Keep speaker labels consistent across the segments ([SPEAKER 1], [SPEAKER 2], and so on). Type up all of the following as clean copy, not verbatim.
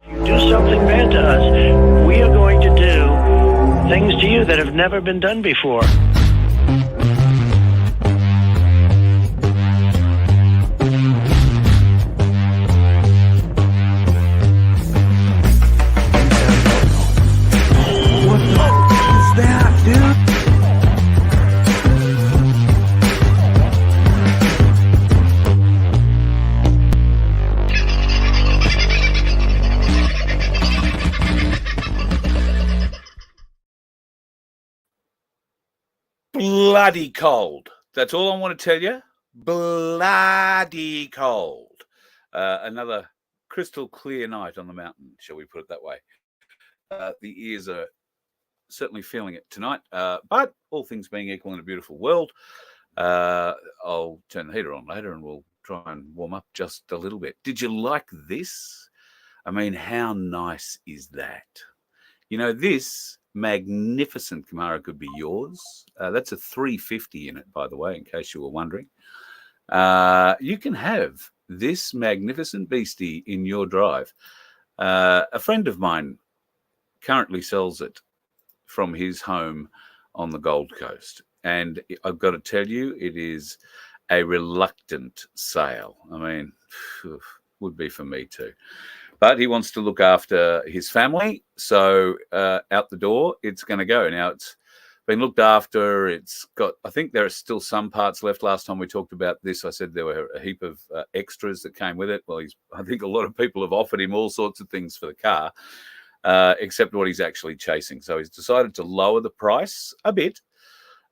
[SPEAKER 1] Do something bad to us, we are going to do things to you that have never been done before.
[SPEAKER 2] What the is that, dude?
[SPEAKER 3] Bloody cold. That's all I want to tell you. Bloody cold. Another crystal clear night on the mountain, shall we put it that way. The ears are certainly feeling it tonight. But all things being equal in a beautiful world, I'll turn the heater on later and we'll try and warm up just a little bit. Did you like this? I mean, how nice is that? You know, this magnificent Camaro could be yours. That's a 350 in it, by the way, in case you were wondering. You can have this magnificent beastie in your drive. A friend of mine currently sells it from his home on the Gold Coast. And I've got to tell you, it is a reluctant sale. I mean, would be for me too. But he wants to look after his family. So out the door, it's going to go. Now, it's been looked after. It's got, I think there are still some parts left. Last time we talked about this, I said there were a heap of extras that came with it. Well, I think a lot of people have offered him all sorts of things for the car, except what he's actually chasing. So he's decided to lower the price a bit.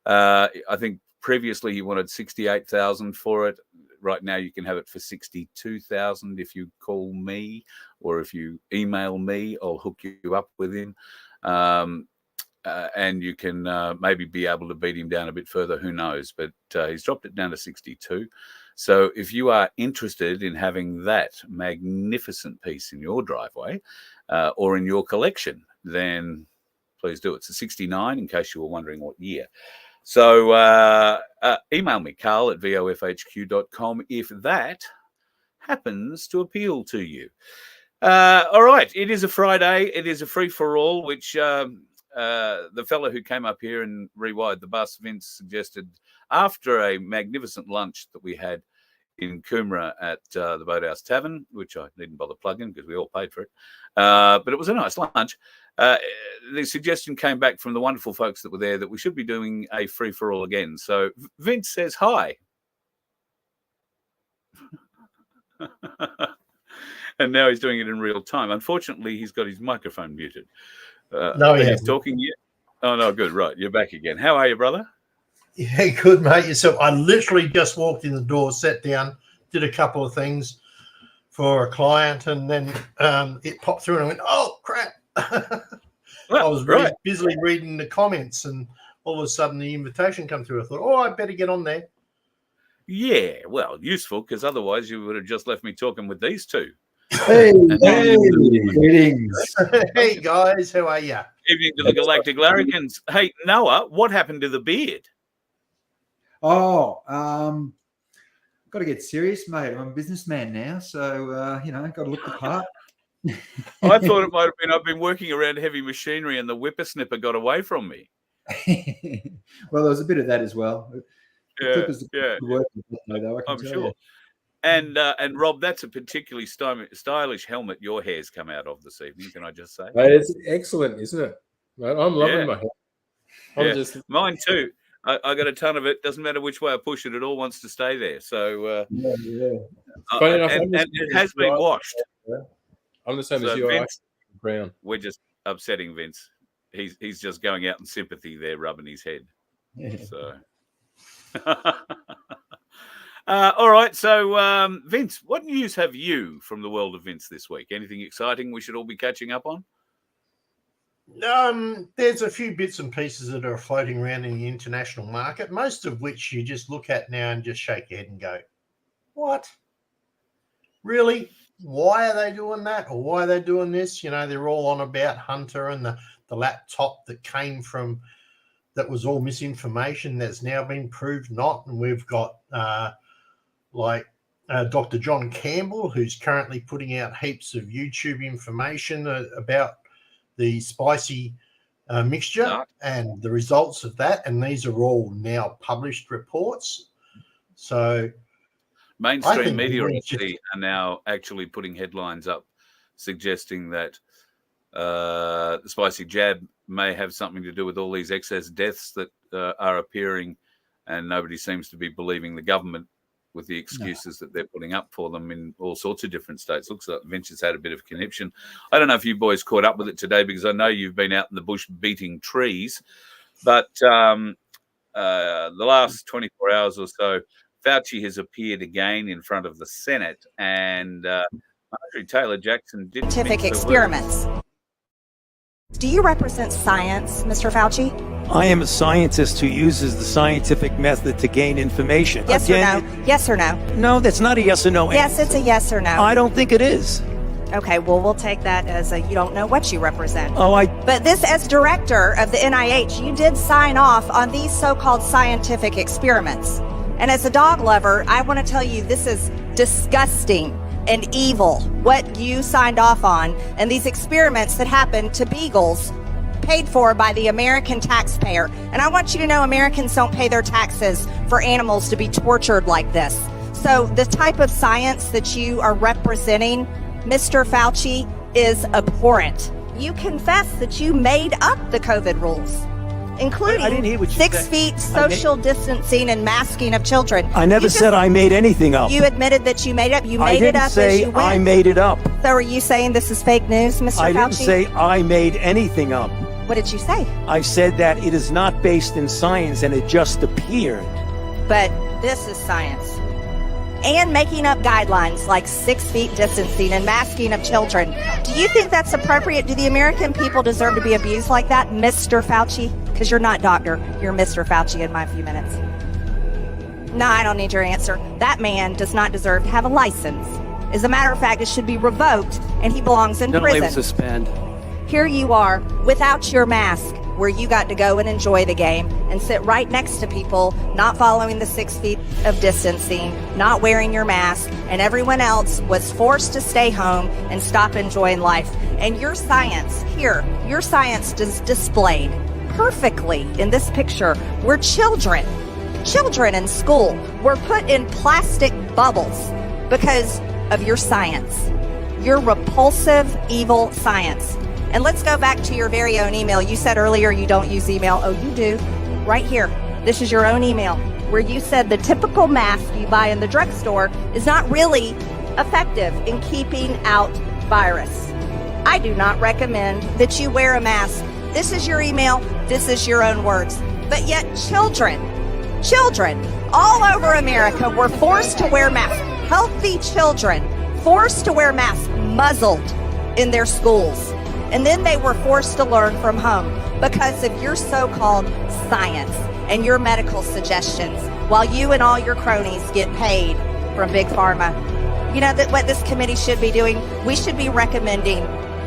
[SPEAKER 3] I think previously he wanted $68,000 for it. Right now, you can have it for $62,000 if you call me or if you email me. I'll hook you up with him, and you can maybe be able to beat him down a bit further. Who knows? But he's dropped it down to 62. So if you are interested in having that magnificent piece in your driveway or in your collection, then please do. It's a 69, in case you were wondering what year. So email me, carl@vofhq.com, if that happens to appeal to you. All right, it is a Friday. It is a free-for-all, which the fellow who came up here and rewired the bus, Vince, suggested after a magnificent lunch that we had in Coomera at the Boathouse Tavern, which I needn't bother plugging because we all paid for it. But it was a nice lunch. The suggestion came back from the wonderful folks that were there that we should be doing a free-for-all again. So Vince says hi. And now he's doing it in real time. Unfortunately, he's got his microphone muted.
[SPEAKER 4] No,
[SPEAKER 3] he's talking yet. Oh, no, good. Right. You're back again. How are you, brother?
[SPEAKER 4] Yeah, good, mate. So I literally just walked in the door, sat down, did a couple of things for a client, and then it popped through and I went, oh, crap. I was busily reading the comments and all of a sudden the invitation come through. I thought, oh, I better get on there.
[SPEAKER 3] Yeah, well, useful, because otherwise you would have just left me talking with these two.
[SPEAKER 2] Hey, greetings.
[SPEAKER 4] Hey, guys, how are you?
[SPEAKER 3] Evening to the Galactic Larrikins. Hey, Noah, what happened to the beard?
[SPEAKER 2] Oh, got to get serious, mate. I'm a businessman now, so, got to look the part.
[SPEAKER 3] I thought it might have been I've been working around heavy machinery and the whippersnipper got away from me.
[SPEAKER 2] Well, there was a bit of that as well.
[SPEAKER 3] Yeah. I'm sure.
[SPEAKER 2] You.
[SPEAKER 3] And Rob, that's a particularly stylish helmet your hair's come out of this evening. Can I just say?
[SPEAKER 5] It's excellent, isn't it? I'm loving my hair.
[SPEAKER 3] Mine too. I got a ton of it. Doesn't matter which way I push it; it all wants to stay there. So,
[SPEAKER 5] funny enough,
[SPEAKER 3] and it has been washed.
[SPEAKER 5] Yeah. I'm the same as you.
[SPEAKER 3] Vince,
[SPEAKER 5] brown.
[SPEAKER 3] We're just upsetting Vince. He's just going out in sympathy there, rubbing his head.
[SPEAKER 2] Yeah.
[SPEAKER 3] So, all right. So, Vince, what news have you from the world of Vince this week? Anything exciting we should all be catching up on?
[SPEAKER 4] There's a few bits and pieces that are floating around in the international market, most of which you just look at now and just shake your head and go, what? Really? Why are they doing that? Or why are they doing this? You know, they're all on about Hunter and the laptop that came from, that was all misinformation that's now been proved not. And we've got Dr. John Campbell, who's currently putting out heaps of YouTube information about the spicy mixture and the results of that. And these are all now published reports. So
[SPEAKER 3] mainstream media are now actually putting headlines up suggesting that the spicy jab may have something to do with all these excess deaths that are appearing, and nobody seems to be believing the government with the excuses that they're putting up for them in all sorts of different states. Looks like Venture's had a bit of conniption. I don't know if you boys caught up with it today, because I know you've been out in the bush beating trees, but the last 24 hours or so, Fauci has appeared again in front of the Senate, and Marjorie Taylor Jackson did
[SPEAKER 6] scientific experiments. Do you represent science, Mr. Fauci?
[SPEAKER 7] I am a scientist who uses the scientific method to gain information.
[SPEAKER 6] Yes or no? Yes or no?
[SPEAKER 7] No, that's not a yes or no answer.
[SPEAKER 6] Yes, it's a yes or no.
[SPEAKER 7] I don't think it is.
[SPEAKER 6] Okay, well, we'll take that as a you don't know what you represent.
[SPEAKER 7] Oh,
[SPEAKER 6] But this, as director of the NIH, you did sign off on these so-called scientific experiments. And as a dog lover, I want to tell you this is disgusting and evil, what you signed off on, and these experiments that happened to beagles paid for by the American taxpayer. And I want you to know Americans don't pay their taxes for animals to be tortured like this. So the type of science that you are representing, Mr. Fauci, is abhorrent. You confess that you made up the COVID rules, including
[SPEAKER 7] I didn't hear what you
[SPEAKER 6] 6
[SPEAKER 7] said.
[SPEAKER 6] feet social distancing and masking of children.
[SPEAKER 7] I never said I made anything up.
[SPEAKER 6] You admitted that you made it up. You
[SPEAKER 7] I
[SPEAKER 6] made it
[SPEAKER 7] didn't
[SPEAKER 6] up
[SPEAKER 7] say
[SPEAKER 6] as you went.
[SPEAKER 7] I made it up.
[SPEAKER 6] So are you saying this is fake news, Mr. Fauci?
[SPEAKER 7] I didn't say I made anything up.
[SPEAKER 6] What did you say?
[SPEAKER 7] I said that it is not based in science and it just appeared.
[SPEAKER 6] But this is science. And making up guidelines like 6 feet distancing and masking of children. Do you think that's appropriate? Do the American people deserve to be abused like that, Mr. Fauci? Because you're not doctor. You're Mr. Fauci in my few minutes. No, I don't need your answer. That man does not deserve to have a license. As a matter of fact, it should be revoked and he belongs in
[SPEAKER 7] Don't
[SPEAKER 6] prison.
[SPEAKER 7] let him suspend.
[SPEAKER 6] Here you are without your mask, where you got to go and enjoy the game and sit right next to people not following the 6 feet of distancing, not wearing your mask, and everyone else was forced to stay home and stop enjoying life. And your science here, your science is displayed perfectly in this picture, where children in school were put in plastic bubbles because of your science, your repulsive, evil science. And let's go back to your very own email. You said earlier you don't use email. Oh, you do. Right here. This is your own email where you said the typical mask you buy in the drugstore is not really effective in keeping out virus. I do not recommend that you wear a mask. This is your email. This is your own words. But yet children all over America were forced to wear masks. Healthy children forced to wear masks, muzzled in their schools. And then they were forced to learn from home because of your so-called science and your medical suggestions, while you and all your cronies get paid from Big Pharma. You know that what this committee should be doing? We should be recommending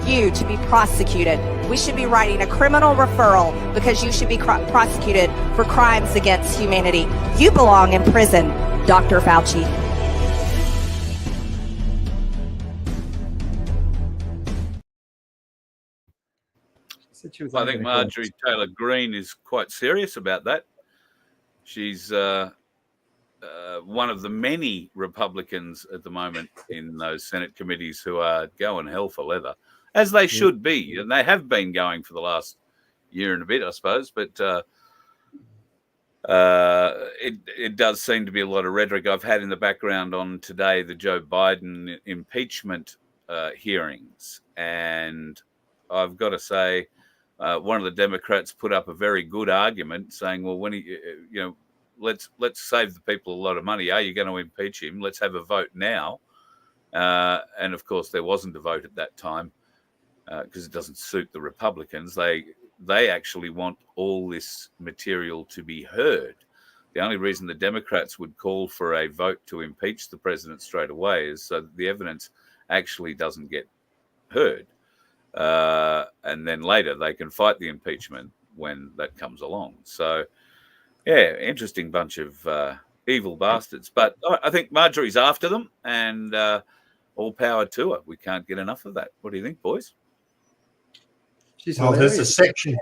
[SPEAKER 6] you to be prosecuted. We should be writing a criminal referral because you should be prosecuted for crimes against humanity. You belong in prison, Dr. Fauci.
[SPEAKER 3] I think Marjorie Taylor Greene is quite serious about that. She's one of the many Republicans at the moment in those Senate committees who are going hell for leather, as they should be. And they have been going for the last year and a bit, I suppose. But it does seem to be a lot of rhetoric. I've had in the background on today the Joe Biden impeachment hearings. And I've got to say, one of the Democrats put up a very good argument saying, well, when let's save the people a lot of money. Are you going to impeach him? Let's have a vote now. And of course, there wasn't a vote at that time because it doesn't suit the Republicans. They actually want all this material to be heard. The only reason the Democrats would call for a vote to impeach the president straight away is so that the evidence actually doesn't get heard. And then later they can fight the impeachment when that comes along. So, yeah, interesting bunch of evil bastards. But I think Marjorie's after them, and all power to her. We can't get enough of that. What do you think, boys?
[SPEAKER 2] She's
[SPEAKER 4] Well, there's a
[SPEAKER 2] hilarious.
[SPEAKER 4] section.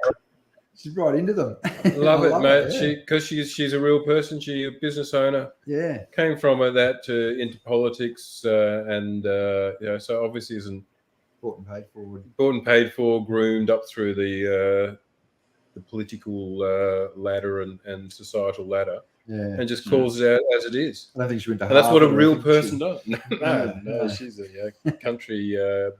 [SPEAKER 2] She's right into them.
[SPEAKER 5] Love
[SPEAKER 2] I
[SPEAKER 5] it, mate.
[SPEAKER 2] yeah.
[SPEAKER 5] Because she's a real person. She's a business owner.
[SPEAKER 2] Yeah.
[SPEAKER 5] Came from that into politics, and so obviously isn't
[SPEAKER 2] Bought and paid forward.
[SPEAKER 5] bought and paid for, groomed up through the political ladder and societal ladder,
[SPEAKER 2] Yeah.
[SPEAKER 5] and just calls it out as it is.
[SPEAKER 2] I don't think she went to
[SPEAKER 5] And that's what a
[SPEAKER 2] Harvard. I
[SPEAKER 5] real
[SPEAKER 2] think
[SPEAKER 5] person
[SPEAKER 2] she-
[SPEAKER 5] does. No, she's a country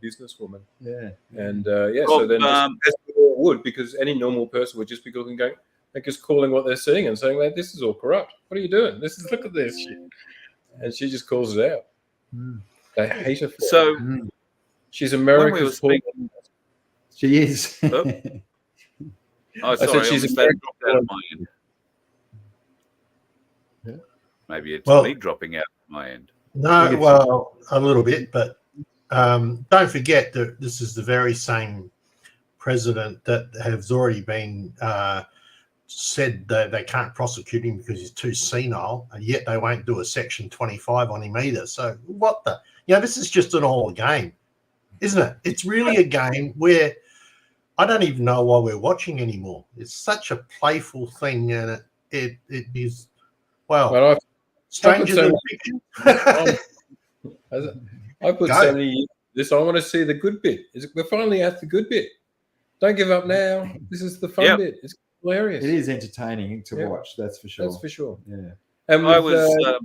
[SPEAKER 5] businesswoman.
[SPEAKER 2] Yeah.
[SPEAKER 5] And so
[SPEAKER 3] Well,
[SPEAKER 5] then, as we all would, because any normal person would just be looking, going, like, just calling what they're seeing and saying, like, this is all corrupt. What are you doing? Look at this shit. And she just calls it out.
[SPEAKER 2] Mm.
[SPEAKER 5] They hate her for it.
[SPEAKER 3] So
[SPEAKER 2] Mm.
[SPEAKER 5] She's America's
[SPEAKER 3] When we were
[SPEAKER 5] Paul.
[SPEAKER 2] She is.
[SPEAKER 3] Oh. Oh,
[SPEAKER 5] said
[SPEAKER 3] sorry,
[SPEAKER 5] she's
[SPEAKER 3] that
[SPEAKER 5] American.
[SPEAKER 3] dropped out of my end.
[SPEAKER 2] Yeah.
[SPEAKER 3] Maybe it's
[SPEAKER 4] Well-
[SPEAKER 3] me dropping out of my end.
[SPEAKER 4] No, well, a little bit, but don't forget that this is the very same president that has already been said that they can't prosecute him because he's too senile, and yet they won't do a Section 25 on him either. So what the? This is just an old game, isn't it? It's really a game where I don't even know why we're watching anymore. It's such a playful thing, and it is, well,
[SPEAKER 5] But
[SPEAKER 4] stranger than fiction.
[SPEAKER 5] I put
[SPEAKER 4] Go.
[SPEAKER 5] so many this. I want to see the good bit. We're finally at the good bit. Don't give up now. This is the fun
[SPEAKER 3] Yep.
[SPEAKER 5] bit. It's hilarious.
[SPEAKER 2] It is entertaining to
[SPEAKER 5] Yeah.
[SPEAKER 2] watch. That's for sure.
[SPEAKER 5] That's for sure.
[SPEAKER 2] Yeah.
[SPEAKER 5] And
[SPEAKER 3] I
[SPEAKER 5] with,
[SPEAKER 3] was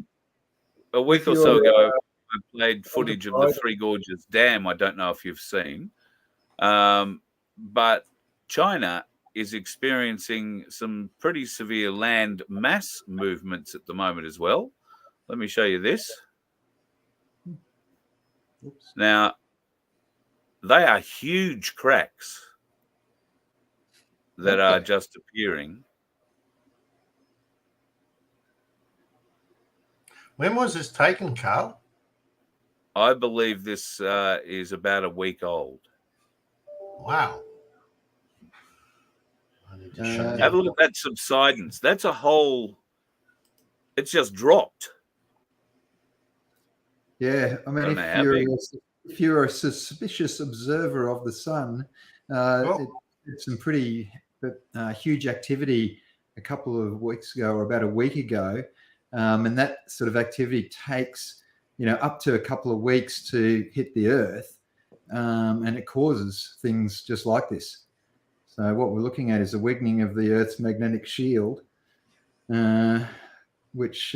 [SPEAKER 3] a week or
[SPEAKER 5] with
[SPEAKER 3] so
[SPEAKER 5] your,
[SPEAKER 3] ago. I played footage of the Three Gorges Dam. I don't know if you've seen, but China is experiencing some pretty severe land mass movements at the moment as well. Let me show you this.
[SPEAKER 2] Oops.
[SPEAKER 3] Now, they are huge cracks that are just appearing.
[SPEAKER 4] When was this taken, Carl?
[SPEAKER 3] I believe this is about a week old.
[SPEAKER 4] Wow. I need to show
[SPEAKER 3] Have a look at that subsidence. That's a whole. It's just dropped.
[SPEAKER 2] Yeah, I mean,
[SPEAKER 3] Don't know how big.
[SPEAKER 2] if you're a suspicious observer of the sun, it's some pretty huge activity a couple of weeks ago or about a week ago, and that sort of activity takes up to a couple of weeks to hit the Earth, and it causes things just like this. So what we're looking at is a weakening of the Earth's magnetic shield, which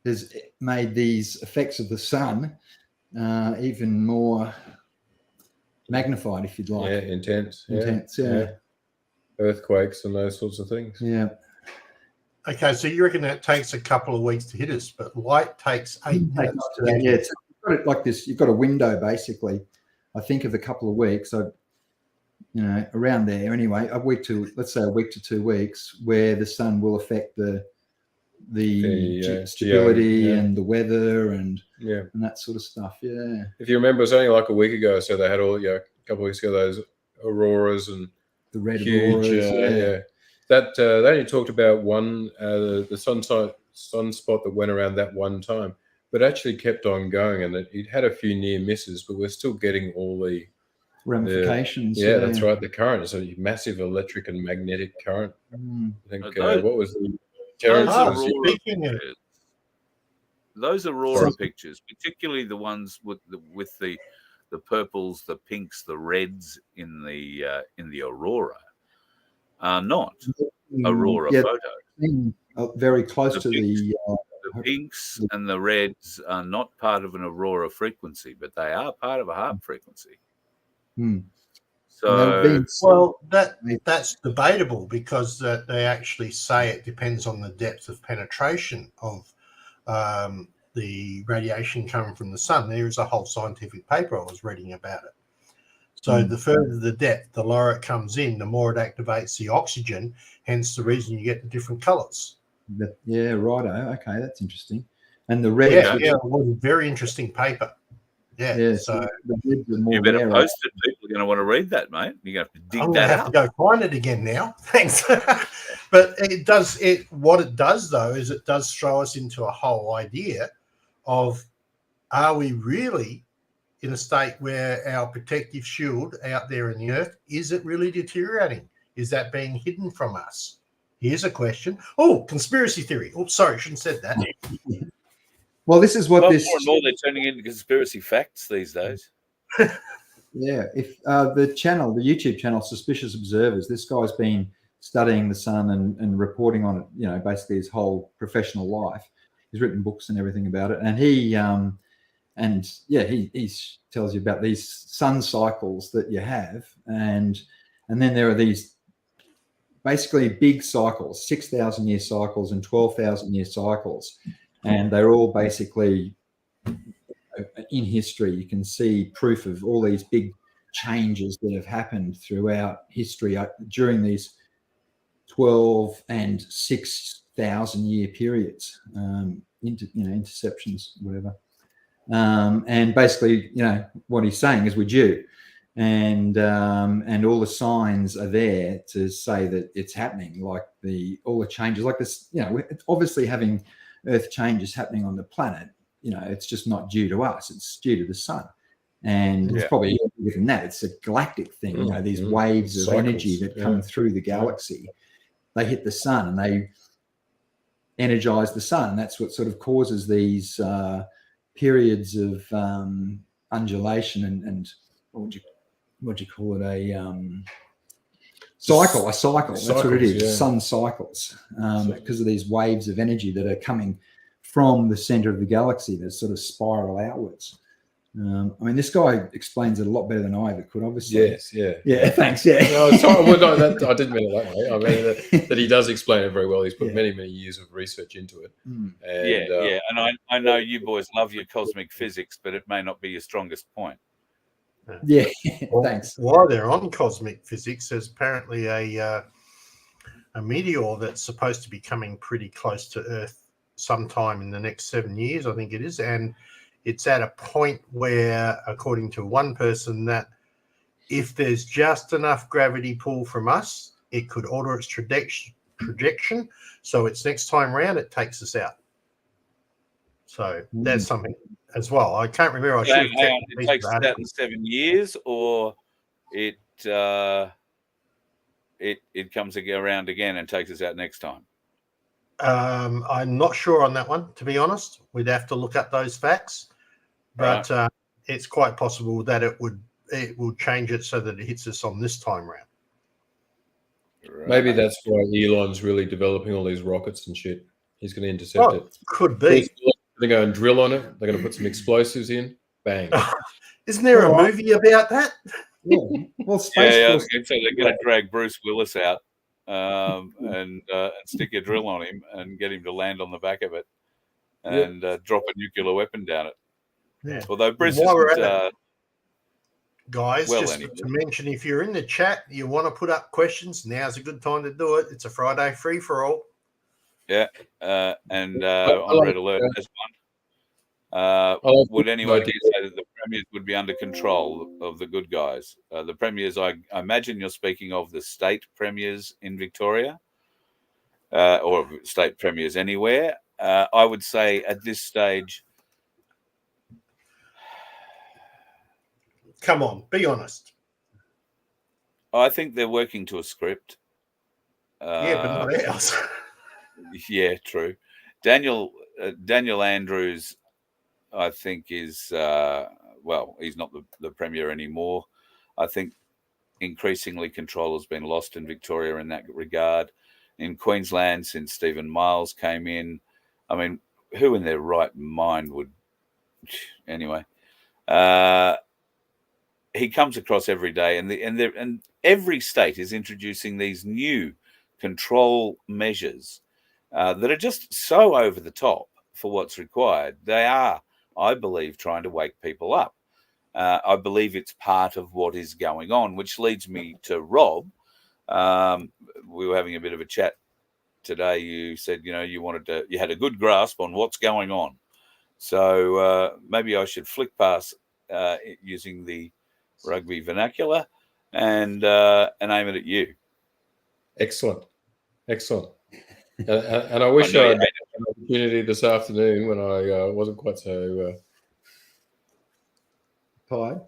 [SPEAKER 2] has made these effects of the sun even more magnified, if you'd like.
[SPEAKER 5] yeah, intense.
[SPEAKER 2] Intense, yeah.
[SPEAKER 5] Earthquakes and those sorts of things.
[SPEAKER 2] Yeah.
[SPEAKER 4] Okay, so you reckon that takes a couple of weeks to hit us, but light takes 8 minutes.
[SPEAKER 2] Yeah, it's you've got it like this. You've got a window, basically. I think of a couple of weeks. So, around there anyway. Let's say a week to 2 weeks, where the sun will affect the stability and the weather and that sort of stuff. Yeah.
[SPEAKER 5] If you remember, it was only like a week ago, so they had all a couple of weeks ago those auroras and
[SPEAKER 2] The red
[SPEAKER 5] huge.
[SPEAKER 2] auroras.
[SPEAKER 5] That they only talked about one the sunspot that went around that one time, but actually kept on going, and it had a few near misses, but we're still getting all the
[SPEAKER 2] Ramifications.
[SPEAKER 5] Yeah, that's right. The current is a massive electric and magnetic current.
[SPEAKER 2] Mm.
[SPEAKER 5] I think
[SPEAKER 3] Those-
[SPEAKER 5] what was the
[SPEAKER 3] Those
[SPEAKER 5] Terrence?
[SPEAKER 3] aurora
[SPEAKER 4] speaking of-
[SPEAKER 3] pictures, those aurora pictures, particularly the ones with the purples, the pinks, the reds in the aurora, are not aurora photos.
[SPEAKER 2] Very close
[SPEAKER 3] The
[SPEAKER 2] to
[SPEAKER 3] pinks.
[SPEAKER 2] the
[SPEAKER 3] The pinks and the reds are not part of an aurora frequency, but they are part of a harp frequency.
[SPEAKER 2] Hmm.
[SPEAKER 3] So
[SPEAKER 4] Well, that's debatable because they actually say it depends on the depth of penetration of the radiation coming from the sun. There is a whole scientific paper I was reading about it. So the further the depth, the lower it comes in, the more it activates the oxygen, hence the reason you get the different colours.
[SPEAKER 2] Yeah, righto. Okay, that's interesting. And the red,
[SPEAKER 4] Yeah, it was a very interesting paper. Yeah. So
[SPEAKER 2] the bids are more
[SPEAKER 3] You better
[SPEAKER 2] rare.
[SPEAKER 3] post it. People are going to want to read that, mate. You're going to have to dig
[SPEAKER 4] I'm going
[SPEAKER 3] that
[SPEAKER 4] to have
[SPEAKER 3] up.
[SPEAKER 4] to go find it again now. Thanks. But it does. What it does though is it does throw us into a whole idea of, are we really in a state where our protective shield out there in the earth, is it really deteriorating? Is that being hidden from us? Here's a question. Oh, conspiracy theory. Oh, sorry, shouldn't have said that.
[SPEAKER 2] Well, this is what
[SPEAKER 3] Well,
[SPEAKER 2] this.
[SPEAKER 3] more and more they're turning into conspiracy facts these days.
[SPEAKER 2] Yeah, if the YouTube channel, Suspicious Observers, this guy's been studying the sun and reporting on it, you know, basically his whole professional life. He's written books and everything about it, and he tells you about these sun cycles that you have, and then there are these basically big cycles, 6,000 year cycles and 12,000 year cycles, and they're all basically in history. You can see proof of all these big changes that have happened throughout history during these 12 and 6,000 year periods, interceptions, whatever. And basically, you know, what he's saying is we're due, and all the signs are there to say that it's happening. Like all the changes, like this, you know, it's obviously having Earth changes happening on the planet. You know, it's just not due to us; it's due to the sun, and it's probably bigger than that. It's a galactic thing. You know, these waves of energy that come through the galaxy, they hit the sun and they energize the sun. That's what sort of causes these periods of undulation and what would you call it? A cycle. That's what it is.
[SPEAKER 5] Yeah.
[SPEAKER 2] Sun cycles, because of these waves of energy that are coming from the center of the galaxy that sort of spiral outwards. I mean, this guy explains it a lot better than I ever could, obviously.
[SPEAKER 5] Yes, yeah.
[SPEAKER 2] Yeah, thanks, yeah.
[SPEAKER 5] No, sorry, well, no, I didn't mean it that way. I mean that he does explain it very well. He's put many, many years of research into it.
[SPEAKER 2] Mm.
[SPEAKER 5] And,
[SPEAKER 3] And I know you boys love your cosmic physics, but it may not be your strongest point.
[SPEAKER 2] Yeah, thanks.
[SPEAKER 4] While they're on cosmic physics, there's apparently a meteor that's supposed to be coming pretty close to Earth sometime in the next 7 years, I think it is, and it's at a point where, according to one person, that if there's just enough gravity pull from us, it could alter its trajectory, so its next time round it takes us out. So that's something as well. I can't remember. I should have checked.
[SPEAKER 3] It takes us out in 7 years, or it comes around again and takes us out next time.
[SPEAKER 4] I'm not sure on that one, to be honest. We'd have to look at those facts, but it's quite possible that it will change it so that it hits us on this time round.
[SPEAKER 3] Right.
[SPEAKER 5] maybe that's why Elon's really developing all these rockets and shit. He's going to intercept it.
[SPEAKER 4] Could be.
[SPEAKER 5] They're going to drill on it. They're going to put some explosives in. Bang.
[SPEAKER 4] Isn't there a movie about that?
[SPEAKER 2] Yeah. Well, Space Force.
[SPEAKER 3] So they're going to drag Bruce Willis out and stick a drill on him and get him to land on the back of it and drop a nuclear weapon down it.
[SPEAKER 4] Yeah.
[SPEAKER 3] Although Bruce
[SPEAKER 4] While we're
[SPEAKER 3] isn't,
[SPEAKER 4] at it, guys, just
[SPEAKER 3] anyway.
[SPEAKER 4] to mention, if you're in the chat, you want to put up questions, now's a good time to do it. It's a Friday free for all.
[SPEAKER 3] and on Red Alert has one. Would anyone say that the premiers would be under control of the good guys? The premiers, I imagine you're speaking of the state premiers in Victoria or state premiers anywhere. I would say at this stage,
[SPEAKER 4] Come on, be honest.
[SPEAKER 3] I think they're working to a script.
[SPEAKER 4] Yeah, but not ours.
[SPEAKER 3] Yeah, true. Daniel Andrews, I think, is he's not the premier anymore. I think increasingly control has been lost in Victoria in that regard. In Queensland, since Stephen Miles came in, I mean, who in their right mind would? Anyway, he comes across every day, and every state is introducing these new control measures that are just so over the top for what's required. They are, I believe, trying to wake people up. I believe it's part of what is going on, which leads me to Rob. We were having a bit of a chat today. You said, you had a good grasp on what's going on. So maybe I should flick past using the rugby vernacular, and aim it at you.
[SPEAKER 5] Excellent. And I wish I had an opportunity this afternoon when I wasn't quite so
[SPEAKER 2] Pied.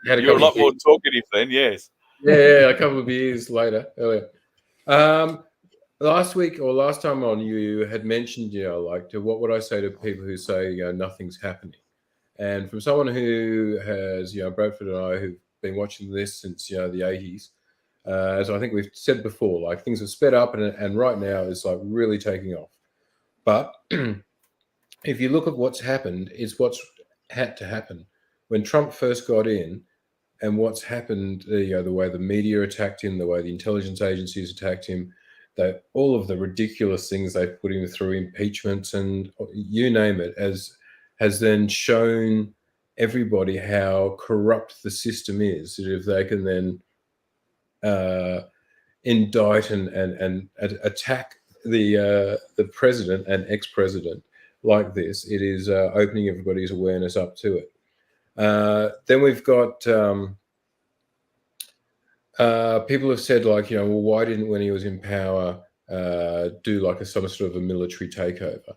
[SPEAKER 3] You're a lot more talkative then, yes.
[SPEAKER 5] Yeah, a couple of years earlier. Last week or last time on, you had mentioned, like, to what would I say to people who say, nothing's happening? And from someone who has, Bradford and I, who've been watching this since, the 80s, as I think we've said before, like, things have sped up and right now it's like really taking off. But if you look at what's happened, it's what's had to happen. When Trump first got in, and what's happened, the way the media attacked him, the way the intelligence agencies attacked him, that all of the ridiculous things they put him through, impeachments and you name it, has then shown everybody how corrupt the system is. That if they can then indict and attack the president and ex-president like this, it is opening everybody's awareness up to it. Then we've got people have said, like, well, why didn't, when he was in power, do like some sort of a military takeover?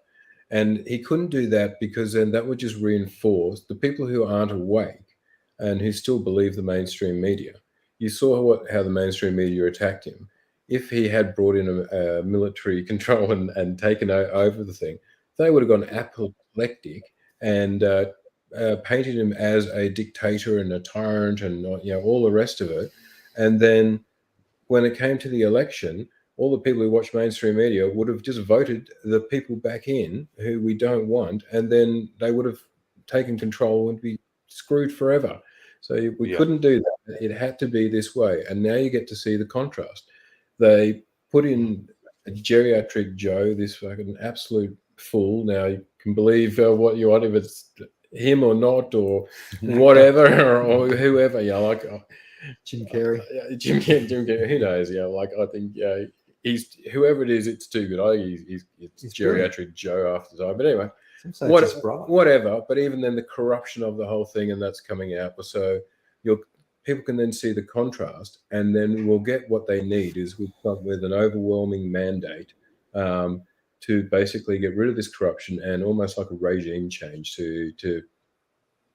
[SPEAKER 5] And he couldn't do that because then that would just reinforce the people who aren't awake and who still believe the mainstream media. You saw how the mainstream media attacked him. If he had brought in a military control and taken over the thing, they would have gone apoplectic and painted him as a dictator and a tyrant and all the rest of it. And then when it came to the election, all the people who watch mainstream media would have just voted the people back in who we don't want, and then they would have taken control and be screwed forever. So we couldn't do that. It had to be this way. And now you get to see the contrast. They put in a geriatric Joe, this fucking absolute fool. Now you can believe what you want, if it's him or not or whatever or whoever, like
[SPEAKER 2] Jim Carrey.
[SPEAKER 5] Jim Carrey, who knows? Like, I think he's, whoever it is, it's too good. I think it's geriatric brilliant. Joe after time. But anyway, whatever. But even then, the corruption of the whole thing, and that's coming out. So people can then see the contrast, and then we'll get what they need is with an overwhelming mandate to basically get rid of this corruption and almost like a regime change to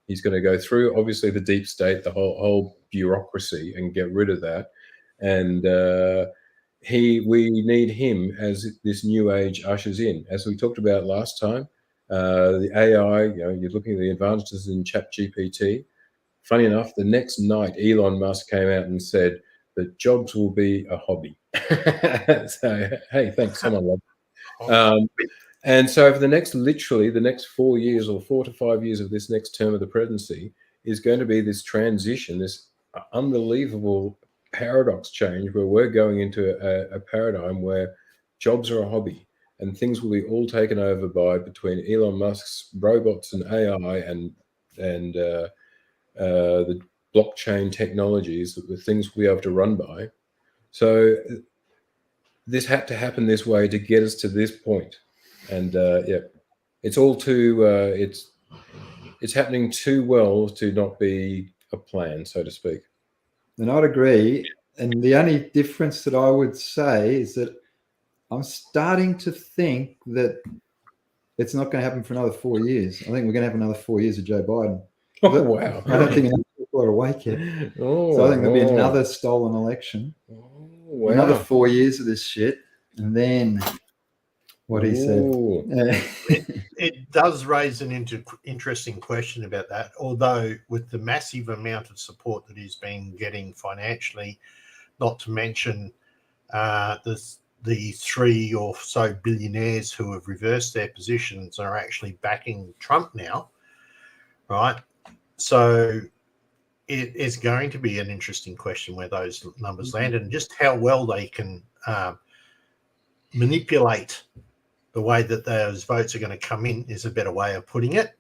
[SPEAKER 5] he's going to go through, obviously, the deep state, the whole bureaucracy, and get rid of that. And we need him as this new age ushers in. As we talked about last time, the AI, you're looking at the advantages in ChatGPT. Funny enough, the next night, Elon Musk came out and said that jobs will be a hobby. So, hey, thanks, someone. And so for the next 4 years or 4 to 5 years of this next term of the presidency is going to be this transition, this unbelievable paradox change where we're going into a paradigm where jobs are a hobby and things will be all taken over by between Elon Musk's robots and AI and the blockchain technologies that the things we'll be able to run by. So this had to happen this way to get us to this point. And it's all too it's happening too well to not be a plan, so to speak.
[SPEAKER 2] And I'd agree. And the only difference that I would say is that I'm starting to think that it's not going to happen for another 4 years. I think we're going to have another 4 years of Joe Biden.
[SPEAKER 5] Oh, wow.
[SPEAKER 2] I don't think enough people are awake yet. So I think there'll be another stolen election.
[SPEAKER 5] Wow.
[SPEAKER 2] Another 4 years of this shit. And then what he said.
[SPEAKER 4] It does raise an interesting question about that, although with the massive amount of support that he's been getting financially, not to mention the 3 or so billionaires who have reversed their positions are actually backing Trump now, right? So it is going to be an interesting question where those numbers land and just how well they can manipulate the way that those votes are going to come in is a better way of putting it.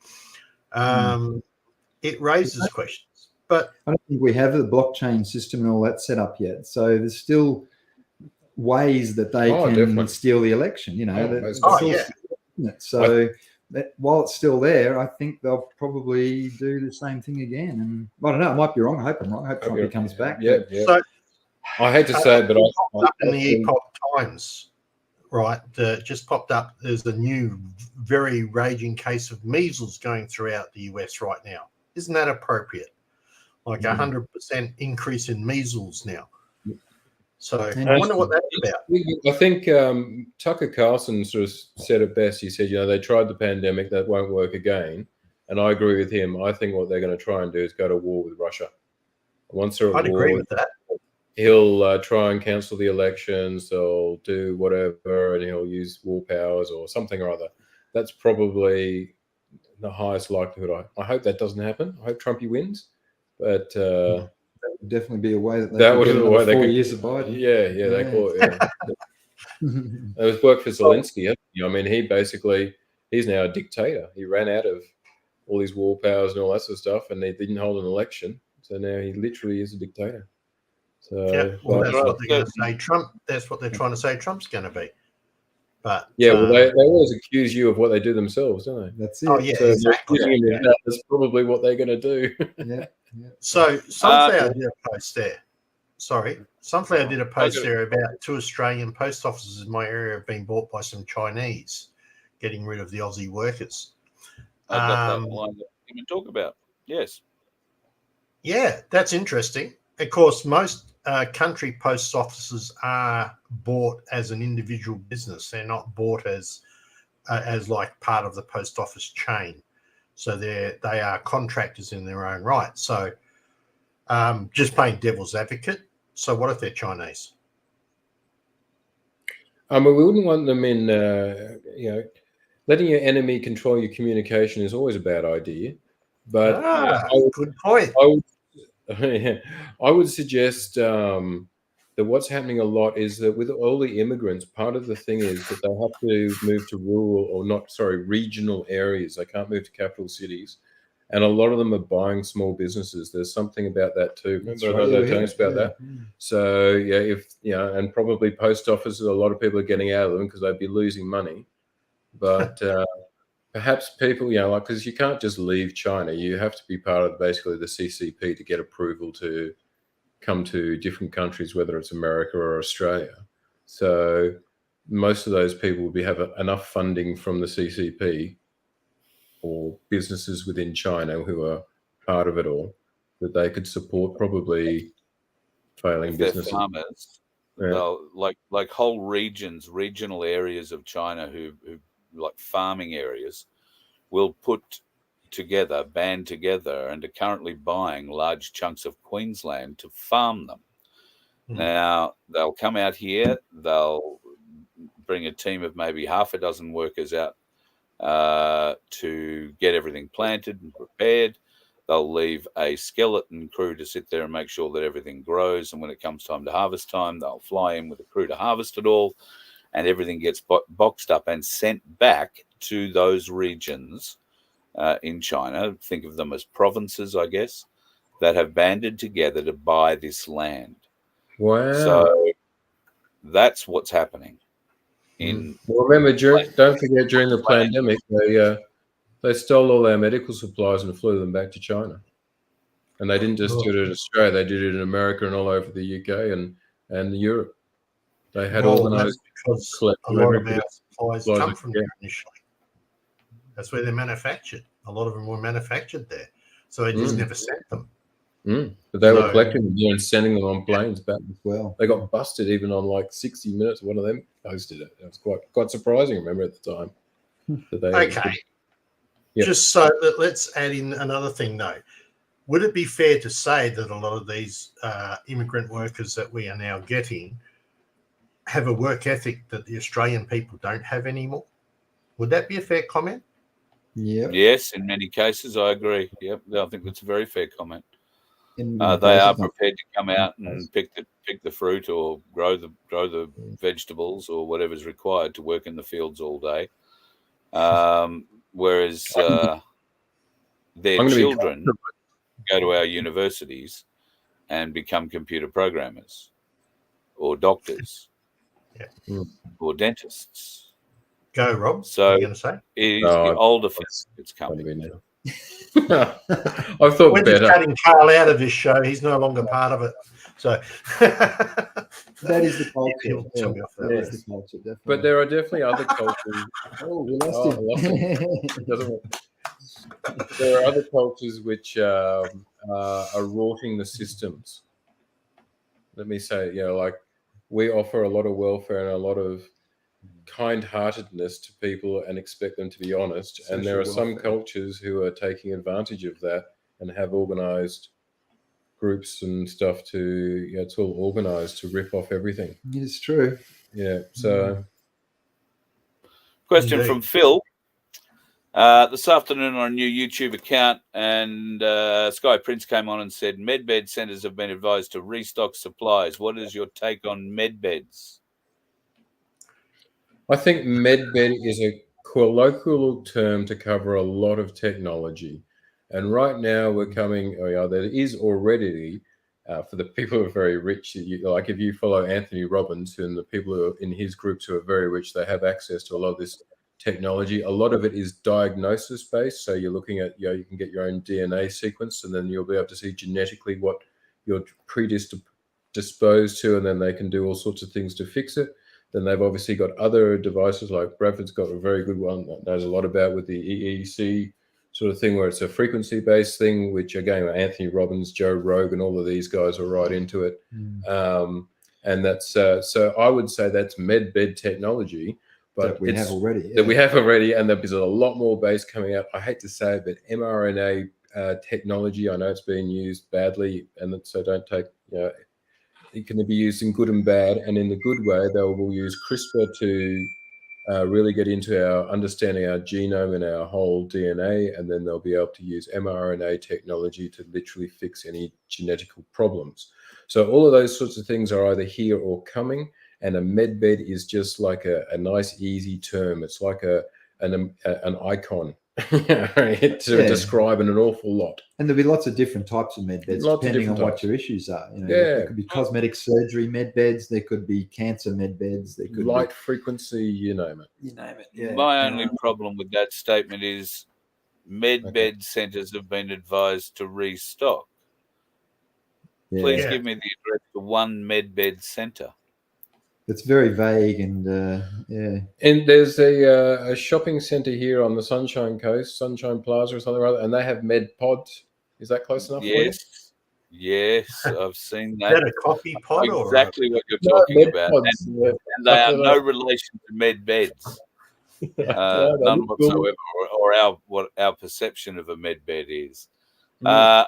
[SPEAKER 4] It raises questions, but
[SPEAKER 2] I don't think we have the blockchain system and all that set up yet. So there's still ways that they can
[SPEAKER 5] definitely
[SPEAKER 2] steal the election. So while it's still there, I think they'll probably do the same thing again. And I don't know, I might be wrong. I hope I'm wrong. I hope Trumpy comes back.
[SPEAKER 5] Yeah,
[SPEAKER 2] but,
[SPEAKER 5] yeah.
[SPEAKER 4] So,
[SPEAKER 5] I hate to say it, but
[SPEAKER 4] up in the Epoch Times, right? Just popped up. There's a new, very raging case of measles going throughout the US right now. Isn't that appropriate? Like 100% increase in measles now. So I wonder what that's about.
[SPEAKER 5] I think Tucker Carlson sort of said it best. He said, they tried the pandemic, that won't work again. And I agree with him. I think what they're going to try and do is go to war with Russia. Once they're at
[SPEAKER 4] I'd
[SPEAKER 5] war,
[SPEAKER 4] agree with that.
[SPEAKER 5] He'll try and cancel the elections. They'll do whatever, and he'll use war powers or something or other. That's probably the highest likelihood. I hope that doesn't happen. I hope Trumpy wins. But
[SPEAKER 2] that would definitely be a way that
[SPEAKER 5] would be a way they
[SPEAKER 2] 4
[SPEAKER 5] could,
[SPEAKER 2] years of Biden.
[SPEAKER 5] Yeah, they call it. Yeah. It was work for Zelensky. I mean, he's now a dictator. He ran out of all his war powers and all that sort of stuff, and they didn't hold an election. So now he literally is a dictator. So
[SPEAKER 4] that's what they're going to say. Trump. That's what they're trying to say. Trump's going to be. But
[SPEAKER 5] yeah, well, they always accuse you of what they do themselves, don't they?
[SPEAKER 2] That's it.
[SPEAKER 4] Oh yeah,
[SPEAKER 5] so
[SPEAKER 4] exactly.
[SPEAKER 5] That's probably what they're going to do.
[SPEAKER 2] Yeah.
[SPEAKER 4] So Sunflower did a post there. Sorry, Sunflower did a post there about 2 Australian post offices in my area have been bought by some Chinese, getting rid of the Aussie workers.
[SPEAKER 3] I've got that one that we can talk about. Yes.
[SPEAKER 4] Yeah, that's interesting. Of course, most country post offices are bought as an individual business. They're not bought as like part of the post office chain. So they are contractors in their own right. So just playing devil's advocate. So what if they're Chinese?
[SPEAKER 5] We wouldn't want them in, letting your enemy control your communication is always a bad idea. But
[SPEAKER 4] good point.
[SPEAKER 5] I would suggest that what's happening a lot is that with all the immigrants, part of the thing is that they have to move to regional areas. They can't move to capital cities. And a lot of them are buying small businesses. There's something about that too. Remember they telling us about that? So and probably post offices, a lot of people are getting out of them because they'd be losing money. But perhaps people, because you can't just leave China. You have to be part of basically the CCP to get approval to come to different countries, whether it's America or Australia. So most of those people will have enough funding from the CCP or businesses within China who are part of it all that they could support probably failing businesses.
[SPEAKER 3] Farmers, they'll, like whole regional areas of China who like farming areas will band together and are currently buying large chunks of Queensland to farm them. Now they'll come out here, they'll bring a team of maybe half a dozen workers out to get everything planted and prepared. They'll leave a skeleton crew to sit there and make sure that everything grows, and when it comes time to harvest time, they'll fly in with a crew to harvest it all, and everything gets boxed up and sent back to those regions in China. Think of them as provinces, I guess, that have banded together to buy this land.
[SPEAKER 5] Wow.
[SPEAKER 3] So that's what's happening.
[SPEAKER 5] Remember, don't forget, during the pandemic, they stole all our medical supplies and flew them back to China. And they didn't just do it in Australia; they did it in America and all over the UK and Europe. They had organised
[SPEAKER 4] because a lot of our supplies come from there initially. That's where they're manufactured. A lot of them were manufactured there, so they just never sent them.
[SPEAKER 5] But they were collecting them and sending them on planes back as
[SPEAKER 2] well.
[SPEAKER 5] They got busted even on like 60 Minutes. One of them posted it. It was quite surprising. I remember at the time.
[SPEAKER 4] Just so that let's add in another thing though. Would it be fair to say that a lot of these immigrant workers that we are now getting have a work ethic that the Australian people don't have anymore? Would that be a fair comment?
[SPEAKER 2] Yeah.
[SPEAKER 3] Yes, in many cases, I agree. Yep, I think that's a very fair comment. They are prepared to come out and pick the fruit or grow the vegetables or whatever's required to work in the fields all day. Whereas their children go to our universities and become computer programmers or doctors or dentists
[SPEAKER 4] Go, Rob.
[SPEAKER 3] So
[SPEAKER 4] what are you going to say?
[SPEAKER 3] It is the older fence that's coming.
[SPEAKER 5] I thought
[SPEAKER 4] we're
[SPEAKER 5] better.
[SPEAKER 4] just cutting Carl out of this show. He's no longer part of it. So
[SPEAKER 2] that is the culture.
[SPEAKER 4] He'll tell me off that
[SPEAKER 2] That is
[SPEAKER 4] way.
[SPEAKER 2] the culture, definitely.
[SPEAKER 5] But there are definitely other cultures.
[SPEAKER 2] We lost him.
[SPEAKER 5] It doesn't work. There are other cultures which are rorting the systems. Let me say, like we offer a lot of welfare and a lot of kind-heartedness to people and expect them to be honest.
[SPEAKER 2] Social
[SPEAKER 5] and there are
[SPEAKER 2] welfare.
[SPEAKER 5] some cultures who are taking advantage of that and have organized groups and stuff to, it's all organized to rip off everything.
[SPEAKER 2] It is true.
[SPEAKER 5] Yeah. So,
[SPEAKER 3] Question
[SPEAKER 4] Indeed.
[SPEAKER 3] from Phil. This afternoon on a new YouTube account, and Sky Prince came on and said medbed centres have been advised to restock supplies. What is your take on medbeds?
[SPEAKER 5] I think medbed is a colloquial term to cover a lot of technology. And right now we're coming, there is already, for the people who are very rich, like if you follow Anthony Robbins and the people who are in his groups who are very rich, they have access to a lot of this technology. A lot of it is diagnosis based. So you're looking at, you can get your own DNA sequence and then you'll be able to see genetically what you're predisposed to, and then they can do all sorts of things to fix it. Then they've obviously got other devices, like Bradford's got a very good one that knows a lot about with the EEC sort of thing, where it's a frequency-based thing, which again, Anthony Robbins, Joe Rogan, all of these guys are right into it. And that's so I would say that's medbed technology, but
[SPEAKER 2] that we have already.
[SPEAKER 5] That we have already, and there's a lot more base coming out. I hate to say it, but mRNA technology, I know it's being used badly, and so don't take, it can be used in good and bad, and in the good way, they will use CRISPR to really get into our understanding our genome and our whole DNA, and then they'll be able to use mRNA technology to literally fix any genetical problems. So all of those sorts of things are either here or coming, and a medbed is just like a nice, easy term. It's like an icon to describe an awful lot.
[SPEAKER 2] And there'll be lots of different types of medbeds depending on what your issues are. There could be cosmetic surgery medbeds. There could be cancer medbeds. There could
[SPEAKER 5] light frequency, you name it.
[SPEAKER 2] You name it. Yeah.
[SPEAKER 3] My only problem with that statement is medbed centres have been advised to restock.
[SPEAKER 2] Yeah.
[SPEAKER 3] Please give me the address for one medbed centre.
[SPEAKER 2] It's very vague, and
[SPEAKER 5] And there's a shopping centre here on the Sunshine Coast, Sunshine Plaza or something or other, and they have med pods. Is that close enough for you?
[SPEAKER 3] Yes, I've seen that.
[SPEAKER 4] Is that a coffee pod?
[SPEAKER 3] Exactly what you're talking about. And they are no relation to med beds. None whatsoever, or what our perception of a med bed is.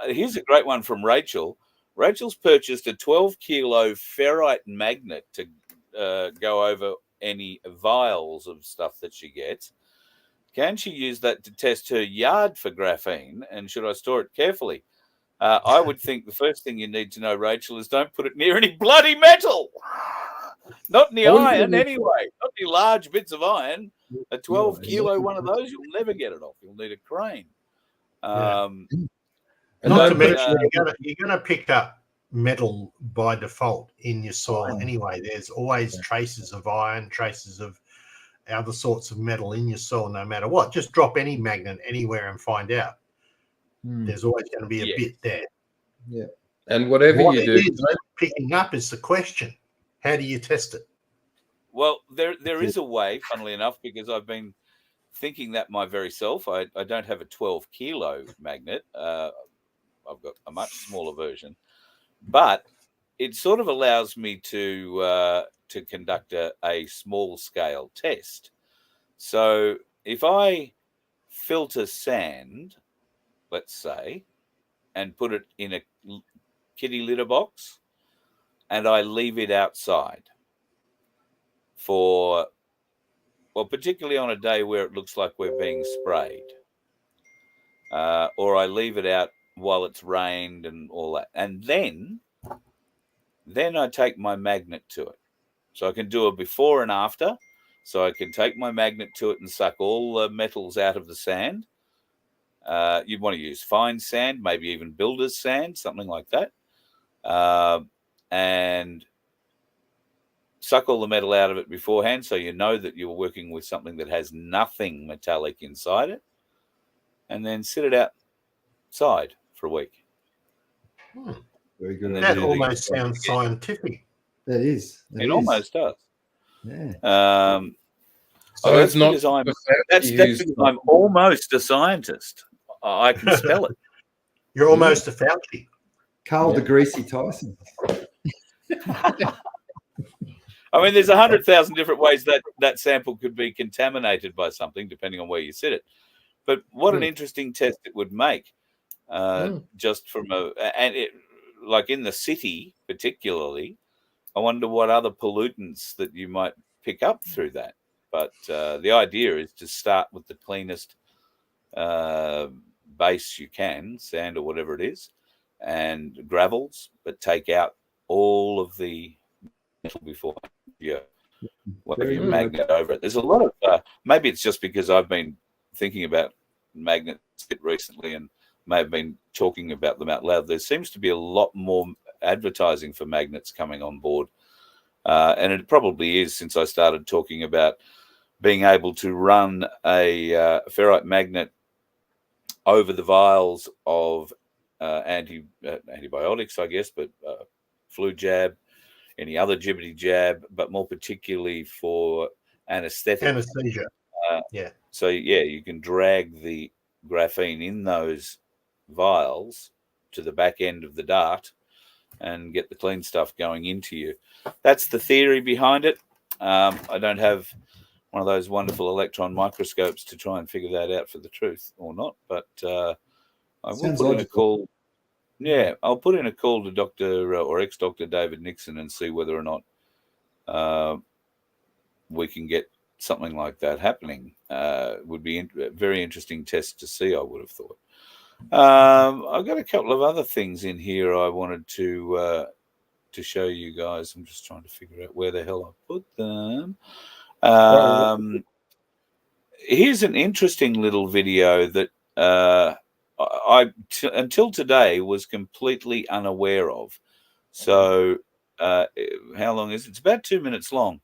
[SPEAKER 3] Here's a great one from Rachel. Rachel's purchased a 12-kilo ferrite magnet to go over any vials of stuff that she gets. Can she use that to test her yard for graphene, and should I store it carefully? I would think the first thing you need to know, Rachel, is don't put it near any bloody metal. Not near iron anyway. Not near large bits of iron. A 12-kilo one of those, you'll never get it off. You'll need a crane.
[SPEAKER 4] Not to mention, you're going to pick up metal by default in your soil anyway. There's always traces of iron, traces of other sorts of metal in your soil, no matter what. Just drop any magnet anywhere and find out. There's always going to be a bit there.
[SPEAKER 2] Yeah.
[SPEAKER 5] And whatever
[SPEAKER 4] what
[SPEAKER 5] you do,
[SPEAKER 4] picking up is the question. How do you test it?
[SPEAKER 3] Well, there is a way, funnily enough, because I've been thinking that my very self. I don't have a 12-kilo magnet. I've got a much smaller version. But it sort of allows me to conduct a small-scale test. So if I filter sand, let's say, and put it in a kitty litter box, and I leave it outside for, well, particularly on a day where it looks like we're being sprayed, or I leave it out while it's rained and all that. And then I take my magnet to it. So I can do a before and after. So I can take my magnet to it and suck all the metals out of the sand. You'd want to use fine sand, maybe even builder's sand, something like that. And suck all the metal out of it beforehand, so you know that you're working with something that has nothing metallic inside it, and then sit it outside for a week.
[SPEAKER 2] Very good.
[SPEAKER 4] That almost sounds scientific.
[SPEAKER 2] That is.
[SPEAKER 3] It almost does.
[SPEAKER 2] Yeah.
[SPEAKER 5] So
[SPEAKER 3] that's
[SPEAKER 5] it's not
[SPEAKER 3] because that's because I'm almost a scientist. I can spell it.
[SPEAKER 4] You're almost a Fauci.
[SPEAKER 2] Carl the Greasy Tyson.
[SPEAKER 3] I mean, there's 100,000 different ways that sample could be contaminated by something, depending on where you sit it. But what an interesting test it would make, just from like in the city particularly. I wonder what other pollutants that you might pick up through that. But the idea is to start with the cleanest base you can, sand or whatever it is, and gravels, but take out all of the metal before you magnet over it. There's a lot of maybe it's just because I've been thinking about magnets a bit recently and may have been talking about them out loud. There seems to be a lot more advertising for magnets coming on board, and it probably is since I started talking about being able to run a ferrite magnet over the vials of antibiotics, I guess, but flu jab, any other jibbity jab, but more particularly for anesthesia. So you can drag the graphene in those vials to the back end of the dart and get the clean stuff going into you. That's the theory behind it. I don't have one of those wonderful electron microscopes to try and figure that out for the truth or not, but I will put in a call. Yeah, I'll put in a call to Dr. or ex-Dr. David Nixon and see whether or not we can get something like that happening. Would be a very interesting test to see, I would have thought. I've got a couple of other things in here I wanted to show you guys. I'm just trying to figure out where the hell I put them. Here's an interesting little video that I until today was completely unaware of. So how long is it? It's about 2 minutes long.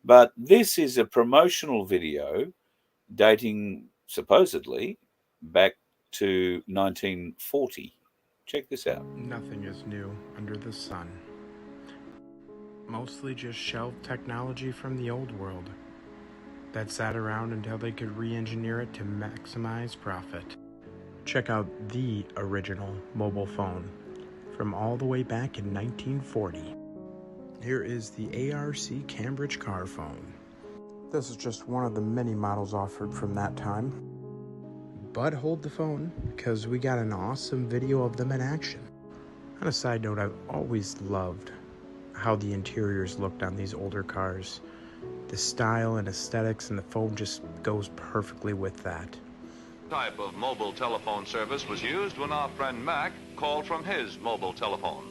[SPEAKER 3] But this is a promotional video dating supposedly back to 1940. Check this out.
[SPEAKER 8] Nothing is new under the sun. Mostly just shelved technology from the old world that sat around until they could re-engineer it to maximize profit. Check out the original mobile phone from all the way back in 1940. Here is the ARC Cambridge car phone. This is just one of the many models offered from that time. But hold the phone, because we got an awesome video of them in action. On a side note, I've always loved how the interiors looked on these older cars. The style and aesthetics, and the phone just goes perfectly with that.
[SPEAKER 9] Type of mobile telephone service was used when our friend Mac called from his mobile telephone.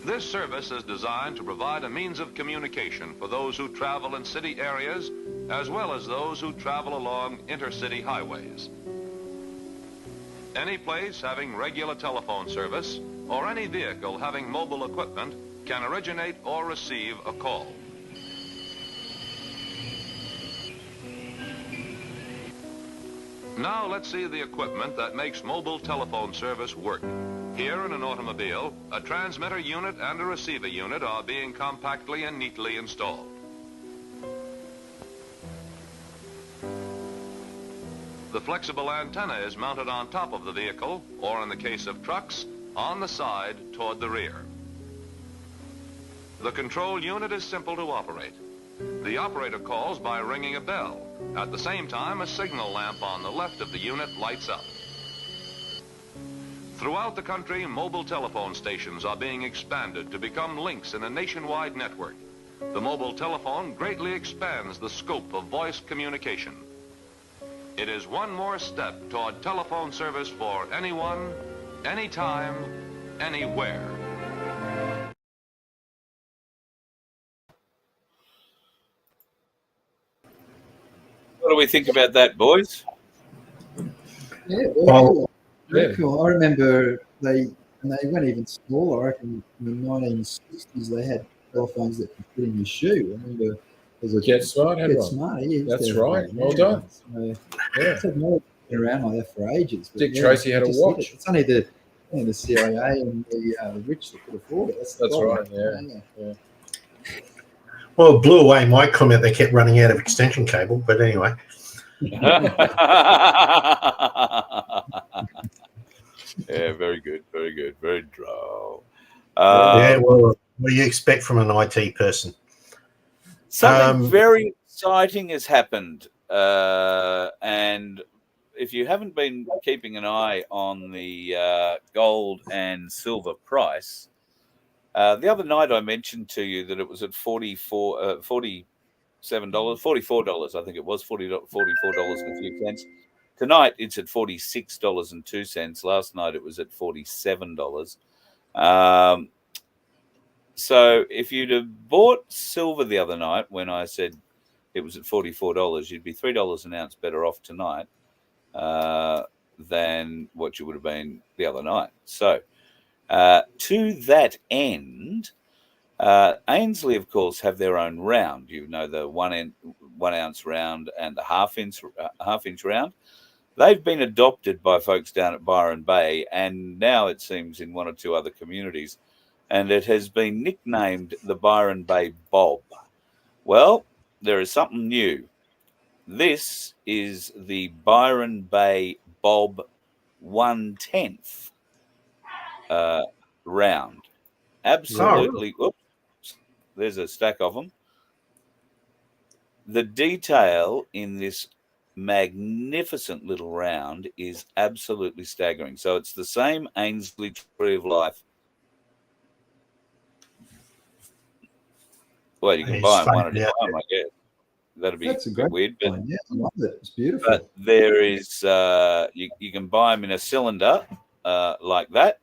[SPEAKER 9] This service is designed to provide a means of communication for those who travel in city areas as well as those who travel along intercity highways. Any place having regular telephone service or any vehicle having mobile equipment can originate or receive a call. Now let's see the equipment that makes mobile telephone service work. Here in an automobile, a transmitter unit and a receiver unit are being compactly and neatly installed. The flexible antenna is mounted on top of the vehicle, or in the case of trucks, on the side toward the rear. The control unit is simple to operate. The operator calls by ringing a bell. At the same time, a signal lamp on the left of the unit lights up. Throughout the country, mobile telephone stations are being expanded to become links in a nationwide network. The mobile telephone greatly expands the scope of voice communication. It is one more step toward telephone service for anyone, anytime, anywhere.
[SPEAKER 3] What do we think about that, boys?
[SPEAKER 2] Yeah, very cool. I remember they went even smaller. I reckon in the 1960s they had telephones that can fit in your shoe. I remember there's a
[SPEAKER 5] Get Smart had
[SPEAKER 2] Get
[SPEAKER 5] one.
[SPEAKER 2] Smart. Yeah,
[SPEAKER 5] That's right. Well done.
[SPEAKER 2] So,
[SPEAKER 5] Yeah.
[SPEAKER 2] technology's been around like that for ages. But
[SPEAKER 5] Dick Tracy had a watch.
[SPEAKER 2] It's only the CIA and the rich that could afford it. That's
[SPEAKER 5] right. Yeah.
[SPEAKER 4] Well, it blew away my comment. They kept running out of extension cable, but anyway.
[SPEAKER 3] Yeah, very good, very droll.
[SPEAKER 4] Well, what do you expect from an IT person?
[SPEAKER 3] Something very exciting has happened, and if you haven't been keeping an eye on the gold and silver price, the other night I mentioned to you that it was at $47, $44. I think it was $44 and a few cents. Tonight it's at $46.02. Last night it was at $47. So if you'd have bought silver the other night when I said it was at $44, you'd be $3 an ounce better off tonight than what you would have been the other night. So to that end, Ainsley, of course, have their own round. You know, the 1 ounce round and the half inch round. They've been adopted by folks down at Byron Bay, and now it seems in one or two other communities, and it has been nicknamed the Byron Bay Bob. Well, there is something new. This is the Byron Bay Bob 1/10 round. Absolutely. Oops, there's a stack of them. The detail in this magnificent little round is absolutely staggering. So it's the same Ainsley Tree of Life. Well, you can buy them one at a time, I guess. That'd be a bit weird, but
[SPEAKER 2] yeah, I love it. It's beautiful.
[SPEAKER 3] But there is you can buy them in a cylinder like that,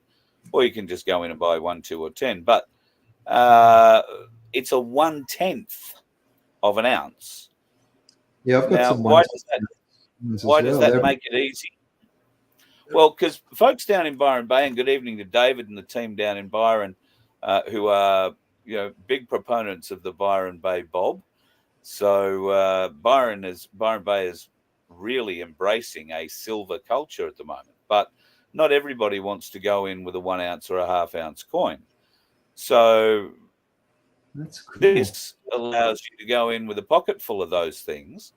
[SPEAKER 3] or you can just go in and buy 1, 2, or 10. But it's a 1/10 of an ounce.
[SPEAKER 2] Yeah, I've got
[SPEAKER 3] now,
[SPEAKER 2] some.
[SPEAKER 3] Why does that make it easy? Well, because folks down in Byron Bay, and good evening to David and the team down in Byron, who are big proponents of the Byron Bay Bob. So Byron Bay is really embracing a silver culture at the moment, but not everybody wants to go in with a 1 ounce or a half ounce coin. So
[SPEAKER 2] that's cool.
[SPEAKER 3] This allows you to go in with a pocket full of those things.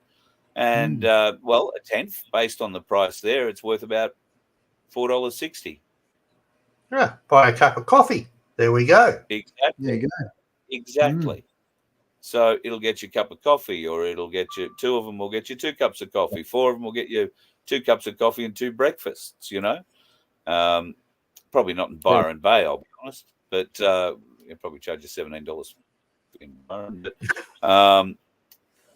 [SPEAKER 3] And, well, a tenth, based on the price there, it's worth about $4.60.
[SPEAKER 4] Yeah, buy a cup of coffee. There we go.
[SPEAKER 3] Exactly.
[SPEAKER 2] There you go.
[SPEAKER 3] Exactly. So it'll get you a cup of coffee, or it'll get you, 2 of them will get you 2 cups of coffee. 4 of them will get you 2 cups of coffee and 2 breakfasts, Probably not in Byron Bay, I'll be honest, but you'll probably charge you $17 in Byron. But,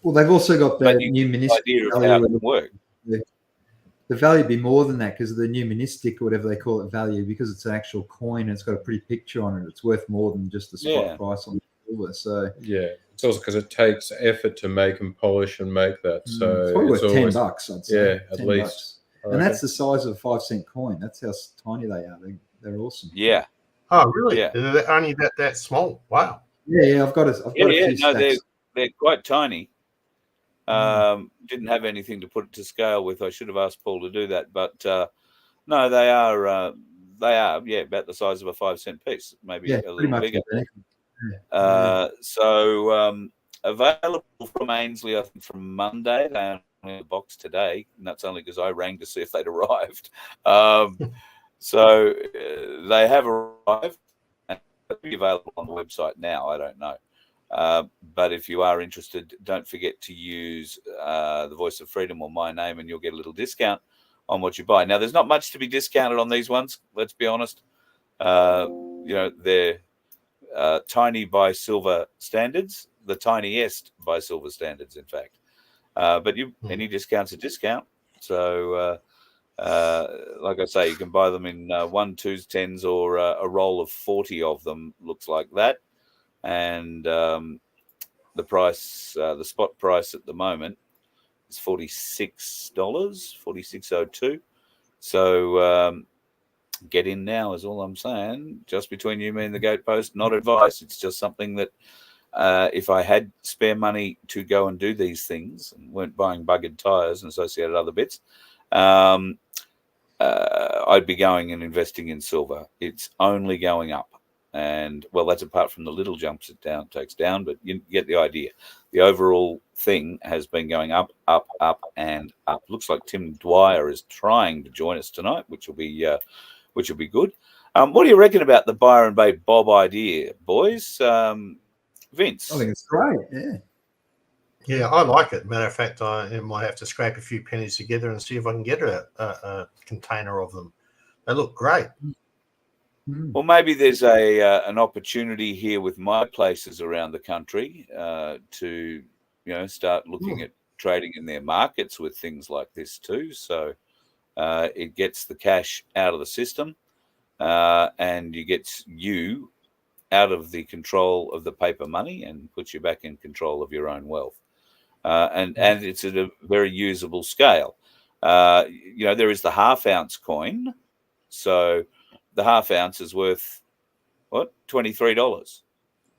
[SPEAKER 2] well, they've also got the numismatic
[SPEAKER 3] idea of how it can work.
[SPEAKER 2] The value would be more than that because of the numismatic or whatever they call it value, because it's an actual coin and it's got a pretty picture on it. It's worth more than just the spot price on the silver. So
[SPEAKER 5] yeah, it's also because it takes effort to make and polish and make that. So
[SPEAKER 2] it's probably worth
[SPEAKER 5] always,
[SPEAKER 2] $10, I'd say.
[SPEAKER 5] Yeah, at least.
[SPEAKER 2] And that's the size of a 5-cent coin. That's how tiny they are. They're awesome.
[SPEAKER 3] Yeah.
[SPEAKER 4] Oh, really?
[SPEAKER 3] Yeah.
[SPEAKER 4] They're only that small. Wow.
[SPEAKER 2] Yeah. I've got a few stacks.
[SPEAKER 3] They're quite tiny. Didn't have anything to put it to scale with. I should have asked Paul to do that, but no, they are about the size of a 5-cent piece, maybe a little bigger. So available from Ainsley, I think from Monday. They're in the box today, and that's only because I rang to see if they'd arrived. So they have arrived, and they'll be available on the website now. I don't know. But if you are interested, don't forget to use the Voice of Freedom or my name, and you'll get a little discount on what you buy. Now, there's not much to be discounted on these ones. Let's be honest. They're tiny by silver standards, the tiniest by silver standards, in fact. But any discount's a discount. So, like I say, you can buy them in 1, 2s, 10s, or a roll of 40 of them. Looks like that. And the price, the spot price at the moment is $46, $46.02. So get in now is all I'm saying. Just between you, me, and the Goat Post, not advice. It's just something that if I had spare money to go and do these things and weren't buying buggered tyres and associated other bits, I'd be going and investing in silver. It's only going up. And, well, that's apart from the little jumps it takes down, but you get the idea. The overall thing has been going up, up, up, and up. Looks like Tim Dwyer is trying to join us tonight, which will be good. What do you reckon about the Byron Bay Bob idea, boys? Vince?
[SPEAKER 2] I think it's great, yeah.
[SPEAKER 4] Yeah, I like it. Matter of fact, I might have to scrape a few pennies together and see if I can get a container of them. They look great.
[SPEAKER 3] Well, maybe there's an opportunity here with my places around the country to, start looking at trading in their markets with things like this too. So it gets the cash out of the system, and it gets you out of the control of the paper money and puts you back in control of your own wealth. And it's at a very usable scale. There is the half-ounce coin, so the half ounce is worth what? $23.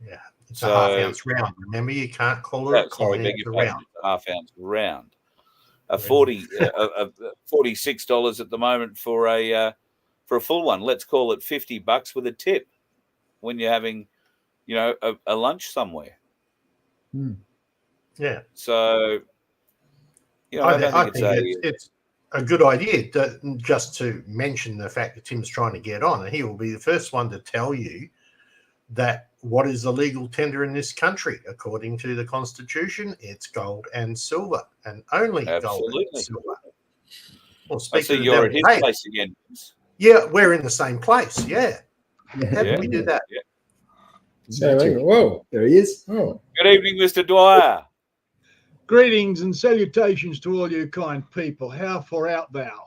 [SPEAKER 4] Yeah, it's a half ounce round. Remember, you can't call it a coin. It's a round.
[SPEAKER 3] Half ounce round. $46 at the moment for a full one. Let's call it $50 with a tip when you're having, a lunch somewhere.
[SPEAKER 4] Yeah.
[SPEAKER 3] So,
[SPEAKER 4] I think it's a good idea just to mention the fact that Tim's trying to get on, and he will be the first one to tell you that what is the legal tender in this country. According to the Constitution, it's gold and silver, and only gold and silver. Well,
[SPEAKER 3] I see you're at his place again.
[SPEAKER 4] Yeah, we're in the same place. Yeah. How did we do that?
[SPEAKER 5] Yeah. Whoa,
[SPEAKER 2] there he is.
[SPEAKER 5] Oh.
[SPEAKER 3] Good evening, Mr. Dwyer.
[SPEAKER 10] Greetings and salutations to all you kind people. How far out thou?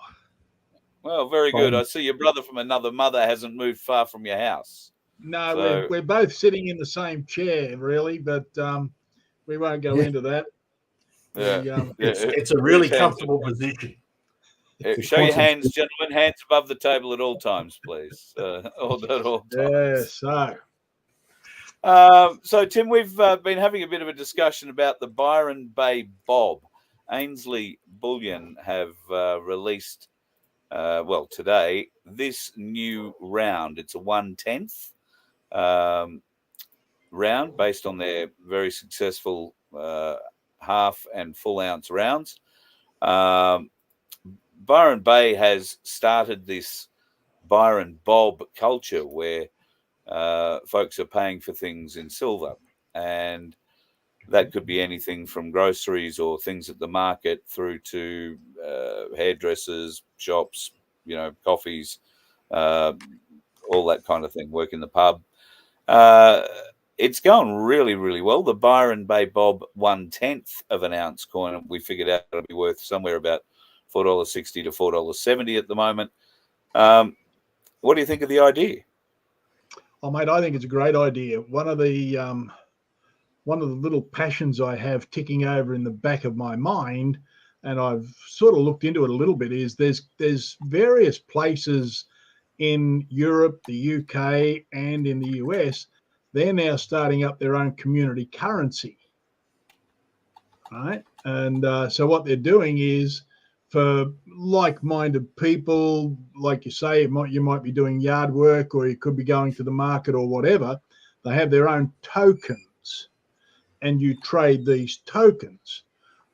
[SPEAKER 3] Well, very good. I see your brother from another mother hasn't moved far from your house.
[SPEAKER 10] No, so we're both sitting in the same chair, really, but we won't go into that.
[SPEAKER 3] Yeah.
[SPEAKER 4] It's a really comfortable position.
[SPEAKER 3] Show your hands, gentlemen. Hands above the table at all times, please. At all times.
[SPEAKER 10] Yes, so.
[SPEAKER 3] So, Tim, we've been having a bit of a discussion about the Byron Bay Bob. Ainsley Bullion have released, today, this new round. It's a 1/10 round based on their very successful half and full ounce rounds. Byron Bay has started this Byron Bob culture where folks are paying for things in silver, and that could be anything from groceries or things at the market through to hairdressers, shops, coffees, all that kind of thing, work in the pub. It's going really, really well. The Byron Bay Bob 1/10 of an ounce coin, we figured out it'll be worth somewhere about $4.60 to $4.70 at the moment. What do you think of the idea?
[SPEAKER 10] Oh, mate, I think it's a great idea. One of the little passions I have ticking over in the back of my mind, and I've sort of looked into it a little bit, is there's various places in Europe, the UK, and in the US. They're now starting up their own community currency, right? And so what they're doing is, for like-minded people, like you say, you might be doing yard work, or you could be going to the market or whatever. They have their own tokens, and you trade these tokens.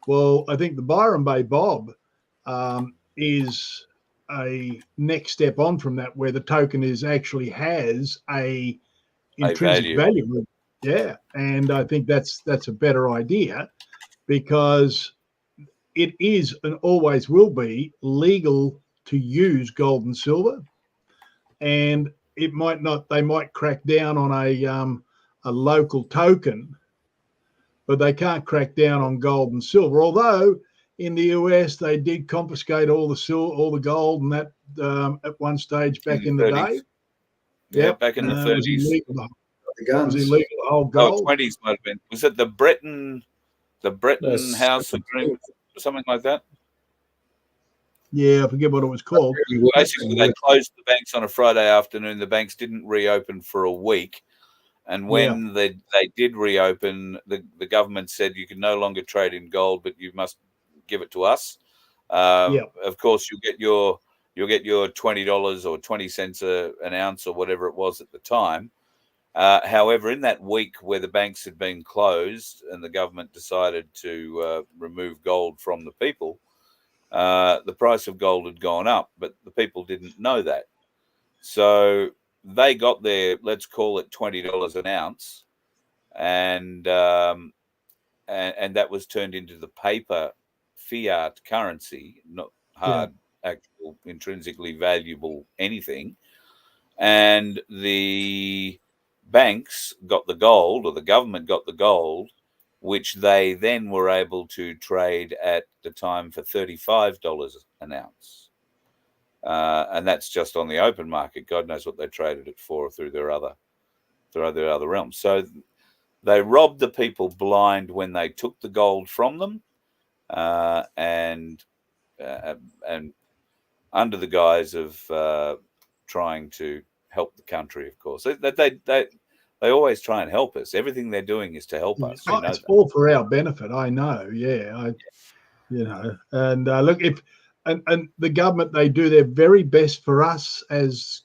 [SPEAKER 10] Well, I think the Byron Bay Bob is a next step on from that, where the token has a intrinsic value. Yeah, and I think that's a better idea, because it is and always will be legal to use gold and silver, and they might crack down on a local token, but they can't crack down on gold and silver. Although in the US they did confiscate all the gold and that at one stage back in the day.
[SPEAKER 3] Yeah, back in the 30s.
[SPEAKER 10] It was illegal to hold gold.
[SPEAKER 3] 20s might have been. Was it the Breton House Agreement? Something like that.
[SPEAKER 10] Yeah, I forget what it was called.
[SPEAKER 3] Basically, they closed the banks on a Friday afternoon. The banks didn't reopen for a week. And when they did reopen, the government said you can no longer trade in gold, but you must give it to us. Of course, you'll get your $20 or 20 cents an ounce or whatever it was at the time. However, in that week where the banks had been closed and the government decided to remove gold from the people, the price of gold had gone up, but the people didn't know that. So they got their, let's call it $20 an ounce, and that was turned into the paper fiat currency, not hard, actual, intrinsically valuable anything. And the banks got the gold, or the government got the gold, which they then were able to trade at the time for $35 an ounce. And that's just on the open market. God knows what they traded it for through their other realms. So they robbed the people blind when they took the gold from them, and under the guise of trying to help the country. Of course, they always try and help us. Everything they're doing is to help us.
[SPEAKER 10] It's all for our benefit. I know. Yeah, And look, and the government, they do their very best for us, as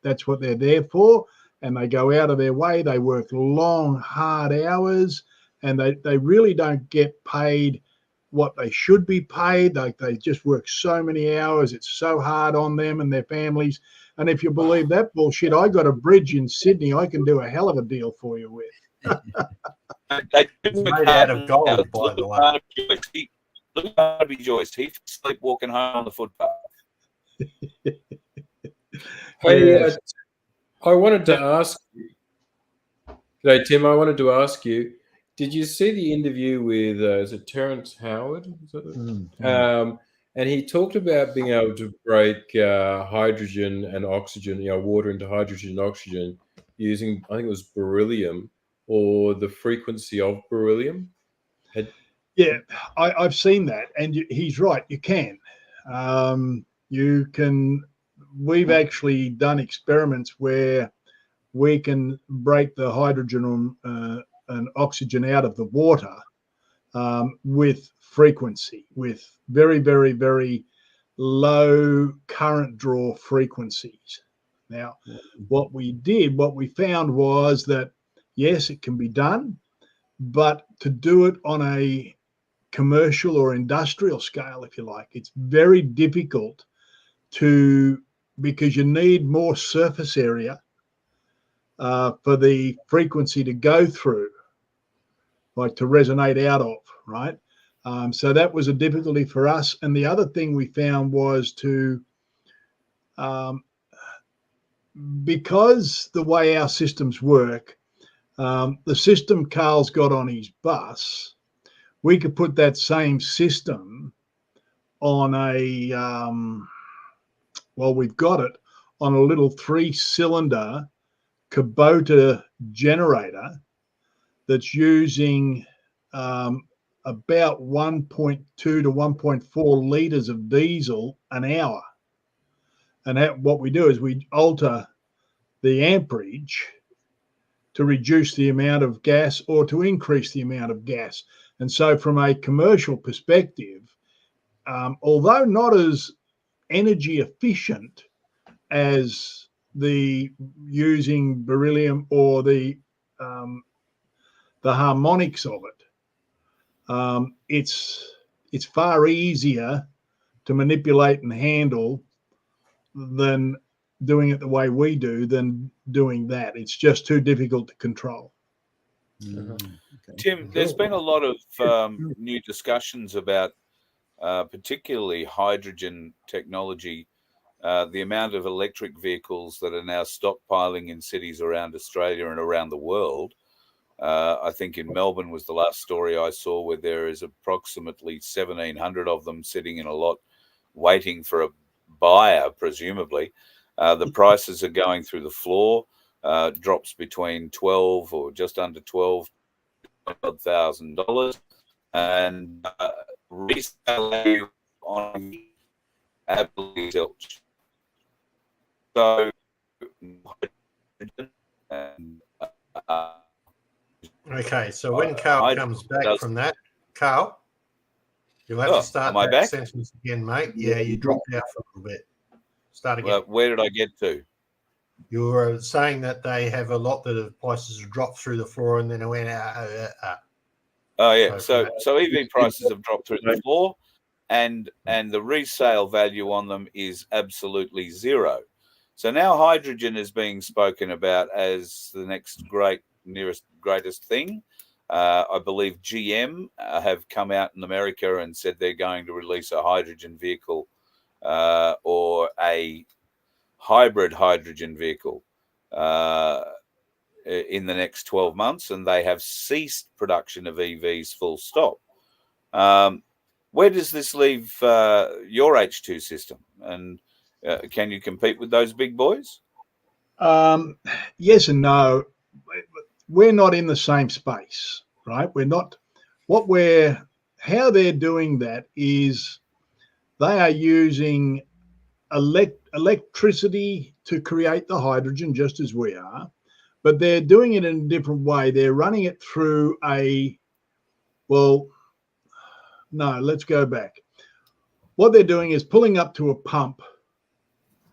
[SPEAKER 10] that's what they're there for, and they go out of their way. They work long, hard hours, and they really don't get paid what they should be paid. They just work so many hours. It's so hard on them and their families. And if you believe that bullshit, I got a bridge in Sydney I can do a hell of a deal for you with.
[SPEAKER 4] It's made out of gold, by the way.
[SPEAKER 3] Look at Harvey Joyce. He's sleepwalking home on the footpath.
[SPEAKER 5] Hey, I wanted to ask you. G'day, Tim. I wanted to ask you, did you see the interview with, is it Terrence Howard? And he talked about being able to break hydrogen and oxygen, water into hydrogen and oxygen using, I think it was beryllium, or the frequency of beryllium.
[SPEAKER 10] Yeah, I've seen that, and he's right. You can. You can. We've actually done experiments where we can break the hydrogen and oxygen out of the water with frequency, with very, very, very low current draw frequencies. Now, what we found was that, yes, it can be done, but to do it on a commercial or industrial scale, if you like, it's very difficult because you need more surface area for the frequency to go through, like to resonate out of, right? So that was a difficulty for us. And the other thing we found was because the way our systems work, the system Carl's got on his bus, we could put that same system on we've got it on a little 3-cylinder Kubota generator that's using about 1.2 to 1.4 liters of diesel an hour. And what we do is we alter the amperage to reduce the amount of gas or to increase the amount of gas. And so from a commercial perspective, although not as energy efficient as the using beryllium or the harmonics of it, it's far easier to manipulate and handle than doing it the way we do than doing that. It's just too difficult to control.
[SPEAKER 3] Tim, there's been a lot of new discussions about particularly hydrogen technology, the amount of electric vehicles that are now stockpiling in cities around Australia and around the world. I think in Melbourne was the last story I saw, where there is approximately 1,700 of them sitting in a lot waiting for a buyer, presumably. The prices are going through the floor, drops between 12 or just under $12,000, and resale value on absolutely zilch. So,
[SPEAKER 4] okay, so when Carl comes back from that, Carl, you'll have to start that sentence again, mate. Yeah, you dropped out for a little bit. Start again.
[SPEAKER 3] Well, where did I get to?
[SPEAKER 4] You were saying that they have a lot that have prices have dropped through the floor, and then it went
[SPEAKER 3] Oh yeah, so EV prices have dropped through the floor, and the resale value on them is absolutely zero. So now hydrogen is being spoken about as the next greatest thing. I believe GM have come out in America and said they're going to release a hydrogen vehicle or a hybrid hydrogen vehicle in the next 12 months, and they have ceased production of EVs full stop. Where does this leave your H2 system? And can you compete with those big boys?
[SPEAKER 10] Yes and no. We're not in the same space, right? We're not. How they're doing that is they are using electricity to create the hydrogen, just as we are, but they're doing it in a different way. They're running it through let's go back. What they're doing is pulling up to a pump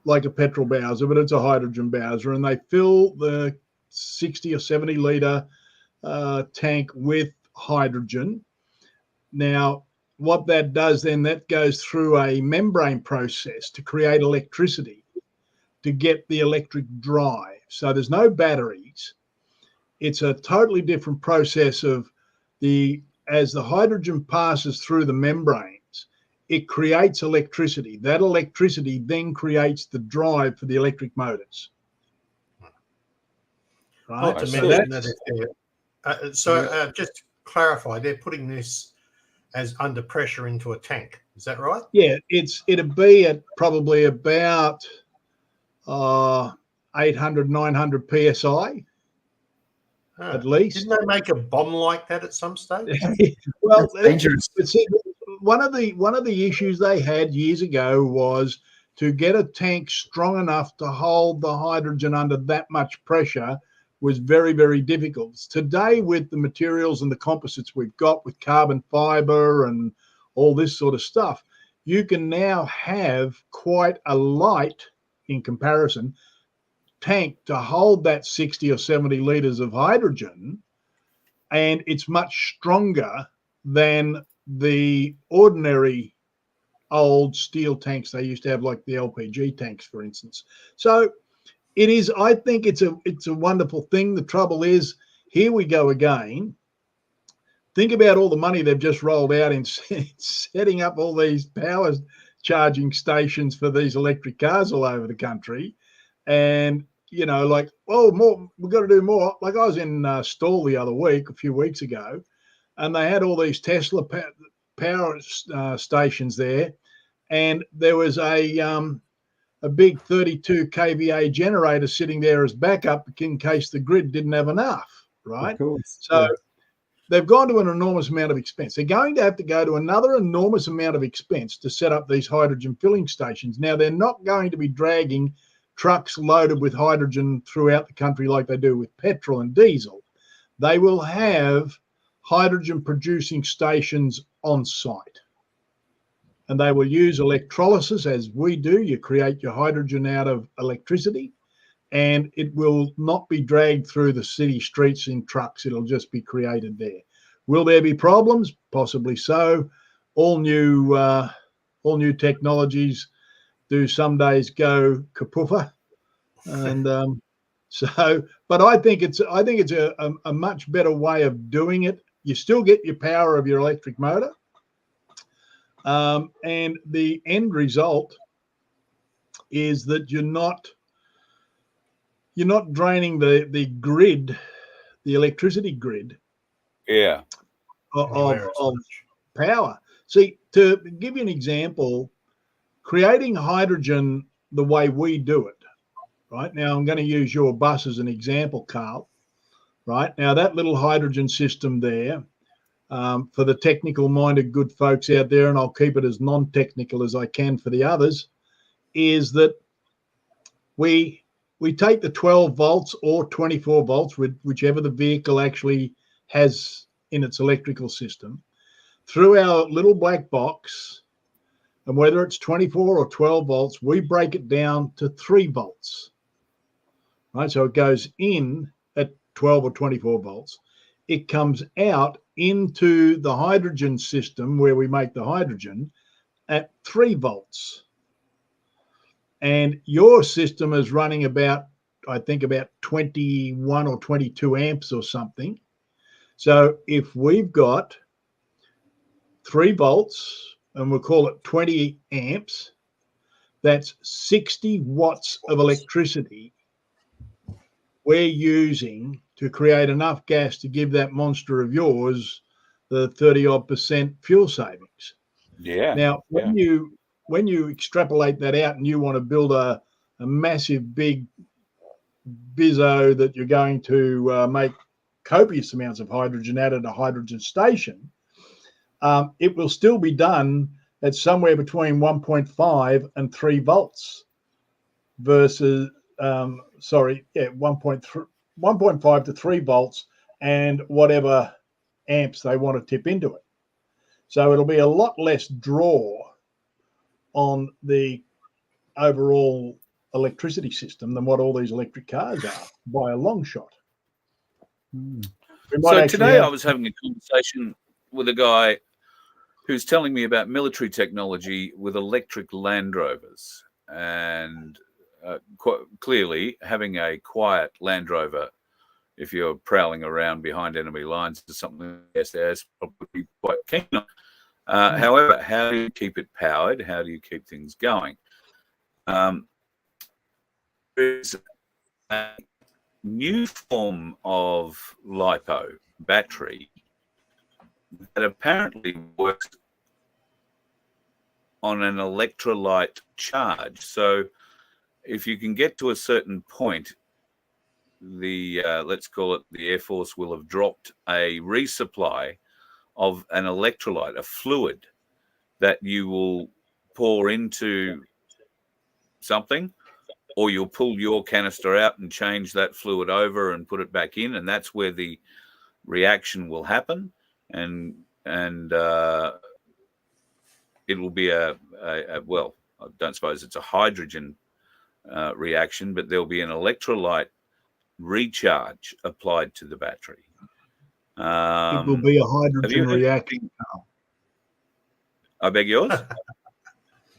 [SPEAKER 10] like a petrol bowser, but it's a hydrogen bowser, and they fill the 60 or 70 litre tank with hydrogen. Now, what that does then, that goes through a membrane process to create electricity to get the electric drive. So there's no batteries. It's a totally different process as the hydrogen passes through the membranes, it creates electricity. That electricity then creates the drive for the electric motors. Right.
[SPEAKER 4] Not to mention that just to clarify, they're putting this as under pressure into a tank. Is that right?
[SPEAKER 10] Yeah, it'd be at probably about 800, 900 psi at least.
[SPEAKER 4] Didn't they make a bomb like that at some stage?
[SPEAKER 10] Well, dangerous. One of the issues they had years ago was to get a tank strong enough to hold the hydrogen under that much pressure was very, very difficult. Today, with the materials and the composites we've got with carbon fiber and all this sort of stuff, you can now have quite a light, in comparison, tank to hold that 60 or 70 litres of hydrogen, and it's much stronger than the ordinary old steel tanks they used to have, like the LPG tanks, for instance. So it is, I think it's a wonderful thing. The trouble is, here we go again. Think about all the money they've just rolled out in setting up all these power charging stations for these electric cars all over the country. And, you know, like, oh, more, we've got to do more. Like, I was in Stall the other week, a few weeks ago, and they had all these Tesla power stations there. And there was a big 32 kVA generator sitting there as backup in case the grid didn't have enough, right?
[SPEAKER 2] Of course.
[SPEAKER 10] So
[SPEAKER 2] yeah.
[SPEAKER 10] They've gone to an enormous amount of expense. They're going to have to go to another enormous amount of expense to set up these hydrogen filling stations. Now, they're not going to be dragging trucks loaded with hydrogen throughout the country like they do with petrol and diesel. They will have hydrogen producing stations on site. And they will use electrolysis as we do. You create your hydrogen out of electricity, and it will not be dragged through the city streets in trucks. It'll just be created there. Will there be problems? Possibly so. All new technologies do some days go kapoofa, and but I think it's a much better way of doing it. You still get your power of your electric motor, and the end result is that you're not draining the grid, the electricity grid, of power. See, to give you an example, creating hydrogen the way we do it, right? Now, I'm going to use your bus as an example, Carl, right? Now, that little hydrogen system there, for the technical-minded good folks out there, and I'll keep it as non-technical as I can for the others, is that we take the 12 volts or 24 volts, whichever the vehicle actually has in its electrical system, through our little black box, and whether it's 24 or 12 volts, we break it down to 3 volts. Right, so it goes in at 12 or 24 volts. It comes out into the hydrogen system where we make the hydrogen at 3 volts. And your system is running about, I think, about 21 or 22 amps or something. So if we've got 3 volts, and we'll call it 20 amps, that's 60 watts of electricity we're using to create enough gas to give that monster of yours the 30-odd% fuel savings.
[SPEAKER 3] Yeah.
[SPEAKER 10] Now, when you extrapolate that out and you want to build a massive big bizzo that you're going to make copious amounts of hydrogen out at a hydrogen station, it will still be done at somewhere between 1.5 and 3 volts versus 1.5 to 3 volts and whatever amps they want to tip into it. So it'll be a lot less draw on the overall electricity system than what all these electric cars are by a long shot.
[SPEAKER 3] So today I was having a conversation with a guy who's telling me about military technology with electric Land Rovers, and quite clearly having a quiet Land Rover, if you're prowling around behind enemy lines, is something SAS probably quite keen on. However, how do you keep it powered? How do you keep things going? There's a new form of LiPo battery that apparently works on an electrolyte charge. So if you can get to a certain point, the let's call it the Air Force will have dropped a resupply of an electrolyte, a fluid that you will pour into something, or you'll pull your canister out and change that fluid over and put it back in, and that's where the reaction will happen. And it will be well, I don't suppose it's a hydrogen reaction, but there'll be an electrolyte recharge applied to the battery.
[SPEAKER 10] It will be a hydrogen reaction.
[SPEAKER 3] I beg yours?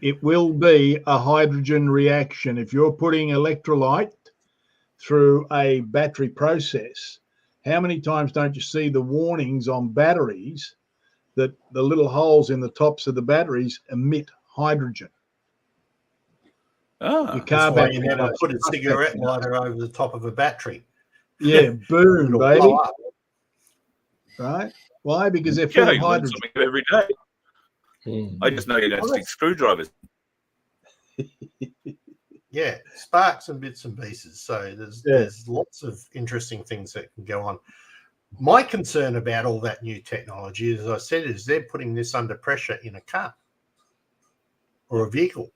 [SPEAKER 10] It will be a hydrogen reaction. If you're putting electrolyte through a battery process, how many times don't you see the warnings on batteries that the little holes in the tops of the batteries emit hydrogen?
[SPEAKER 4] That's why you never put a cigarette lighter over the top of a battery.
[SPEAKER 10] Yeah, boom, baby.
[SPEAKER 4] Blow up.
[SPEAKER 10] Right? Why? Because they're full of hydrogen.
[SPEAKER 3] Every day. I just know you don't stick screwdrivers.
[SPEAKER 4] Yeah, sparks and bits and pieces. So there's lots of interesting things that can go on. My concern about all that new technology, as I said, is they're putting this under pressure in a car or a vehicle.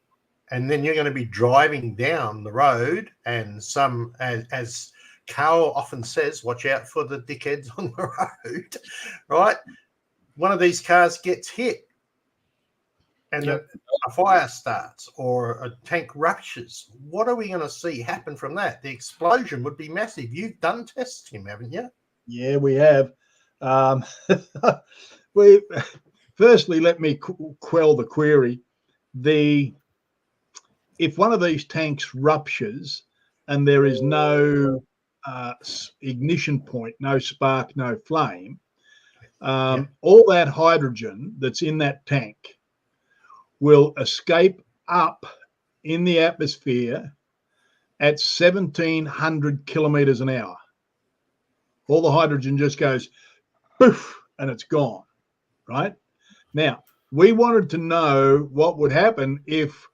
[SPEAKER 4] And then you're going to be driving down the road, and some, as Carl often says, watch out for the dickheads on the road, right? One of these cars gets hit and a fire starts or a tank ruptures. What are we going to see happen from that? The explosion would be massive. You've done tests, Tim, haven't you?
[SPEAKER 10] Yeah, we have. Firstly, let me quell the query. If one of these tanks ruptures and there is no ignition point, no spark, no flame, all that hydrogen that's in that tank will escape up in the atmosphere at 1,700 kilometers an hour. All the hydrogen just goes poof and it's gone, right? Now, we wanted to know what would happen if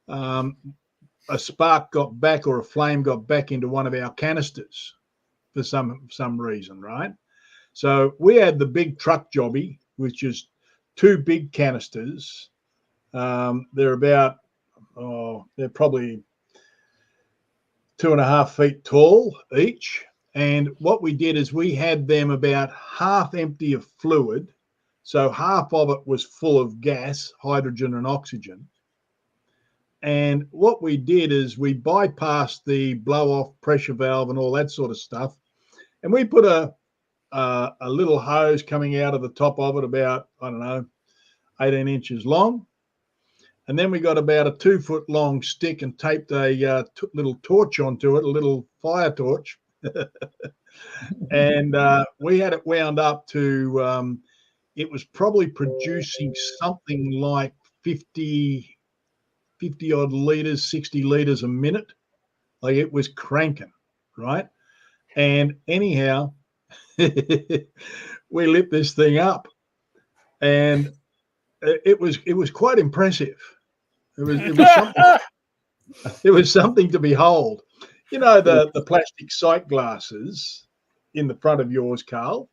[SPEAKER 10] a spark got back or a flame got back into one of our canisters for some reason, right? So we had the big truck jobby, which is 2 big canisters. They're about, they're probably 2.5 feet tall each. And what we did is we had them about half empty of fluid. So half of it was full of gas, hydrogen and oxygen. And what we did is we bypassed the blow-off pressure valve and all that sort of stuff. And we put a little hose coming out of the top of it about, 18 inches long. And then we got about a 2-foot long stick and taped a little torch onto it, a little fire torch. And we had it wound up to, it was probably producing something like 50 odd liters, 60 liters a minute. Like it was cranking, right? And anyhow, we lit this thing up, and it was quite impressive. It was something. It was something to behold. You know the plastic sight glasses in the front of yours, Carl.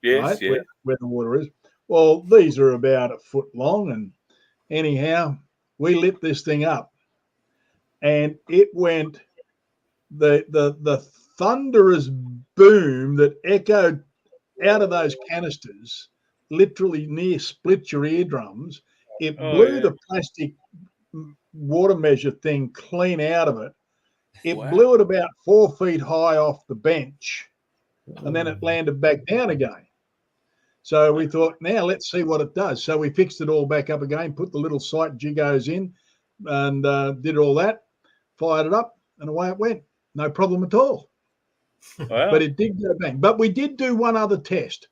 [SPEAKER 3] Yes,
[SPEAKER 10] right? Where the water is. Well, these are about 1 foot long, and anyhow, we lit this thing up, and it went the thunderous boom that echoed out of those canisters, literally near split your eardrums. It blew the plastic water measure thing clean out of it. It blew it about 4 feet high off the bench, and then it landed back down again. So we thought, now let's see what it does. So we fixed it all back up again, put the little sight jigos in, and did all that, fired it up, and away it went. No problem at all.
[SPEAKER 3] Wow.
[SPEAKER 10] But it did go bang. But we did do one other test.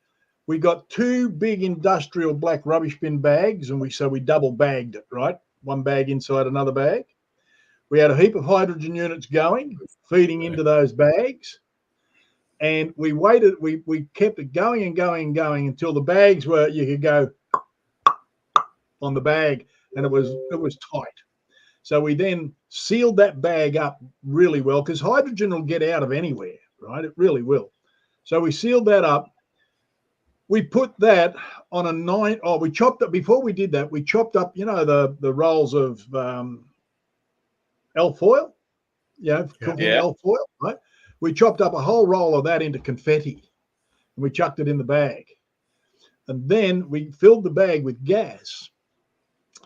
[SPEAKER 10] We got 2 big industrial black rubbish bin bags, and we double bagged it, right? One bag inside another bag. We had a heap of hydrogen units going, feeding into those bags. And we waited, we kept it going and going and going until the bags were, you could go on the bag, and it was tight. So we then sealed that bag up really well, because hydrogen will get out of anywhere, right? It really will. So we sealed that up. We put that on a we chopped up, before we did that, we chopped up, the rolls of alfoil, cooking alfoil, right? We chopped up a whole roll of that into confetti, and we chucked it in the bag. And then we filled the bag with gas.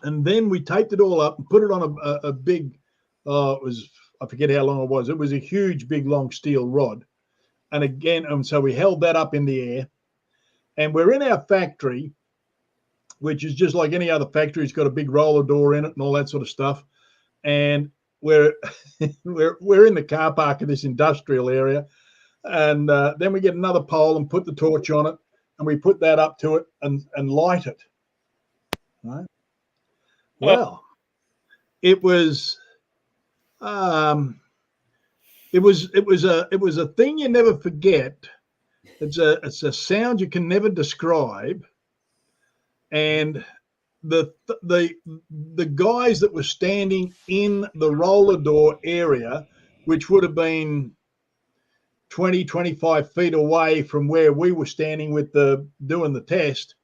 [SPEAKER 10] And then we taped it all up and put it on a big, I forget how long it was. It was a huge, big, long steel rod. And again, so we held that up in the air. And we're in our factory, which is just like any other factory. It's got a big roller door in it and all that sort of stuff. And we're in the car park of this industrial area, and then we get another pole and put the torch on it, and we put that up to it and light it. Right. Well, it was a thing you never forget. It's a sound you can never describe, and the guys that were standing in the roller door area, which would have been 20, 25 feet away from where we were standing with doing the test,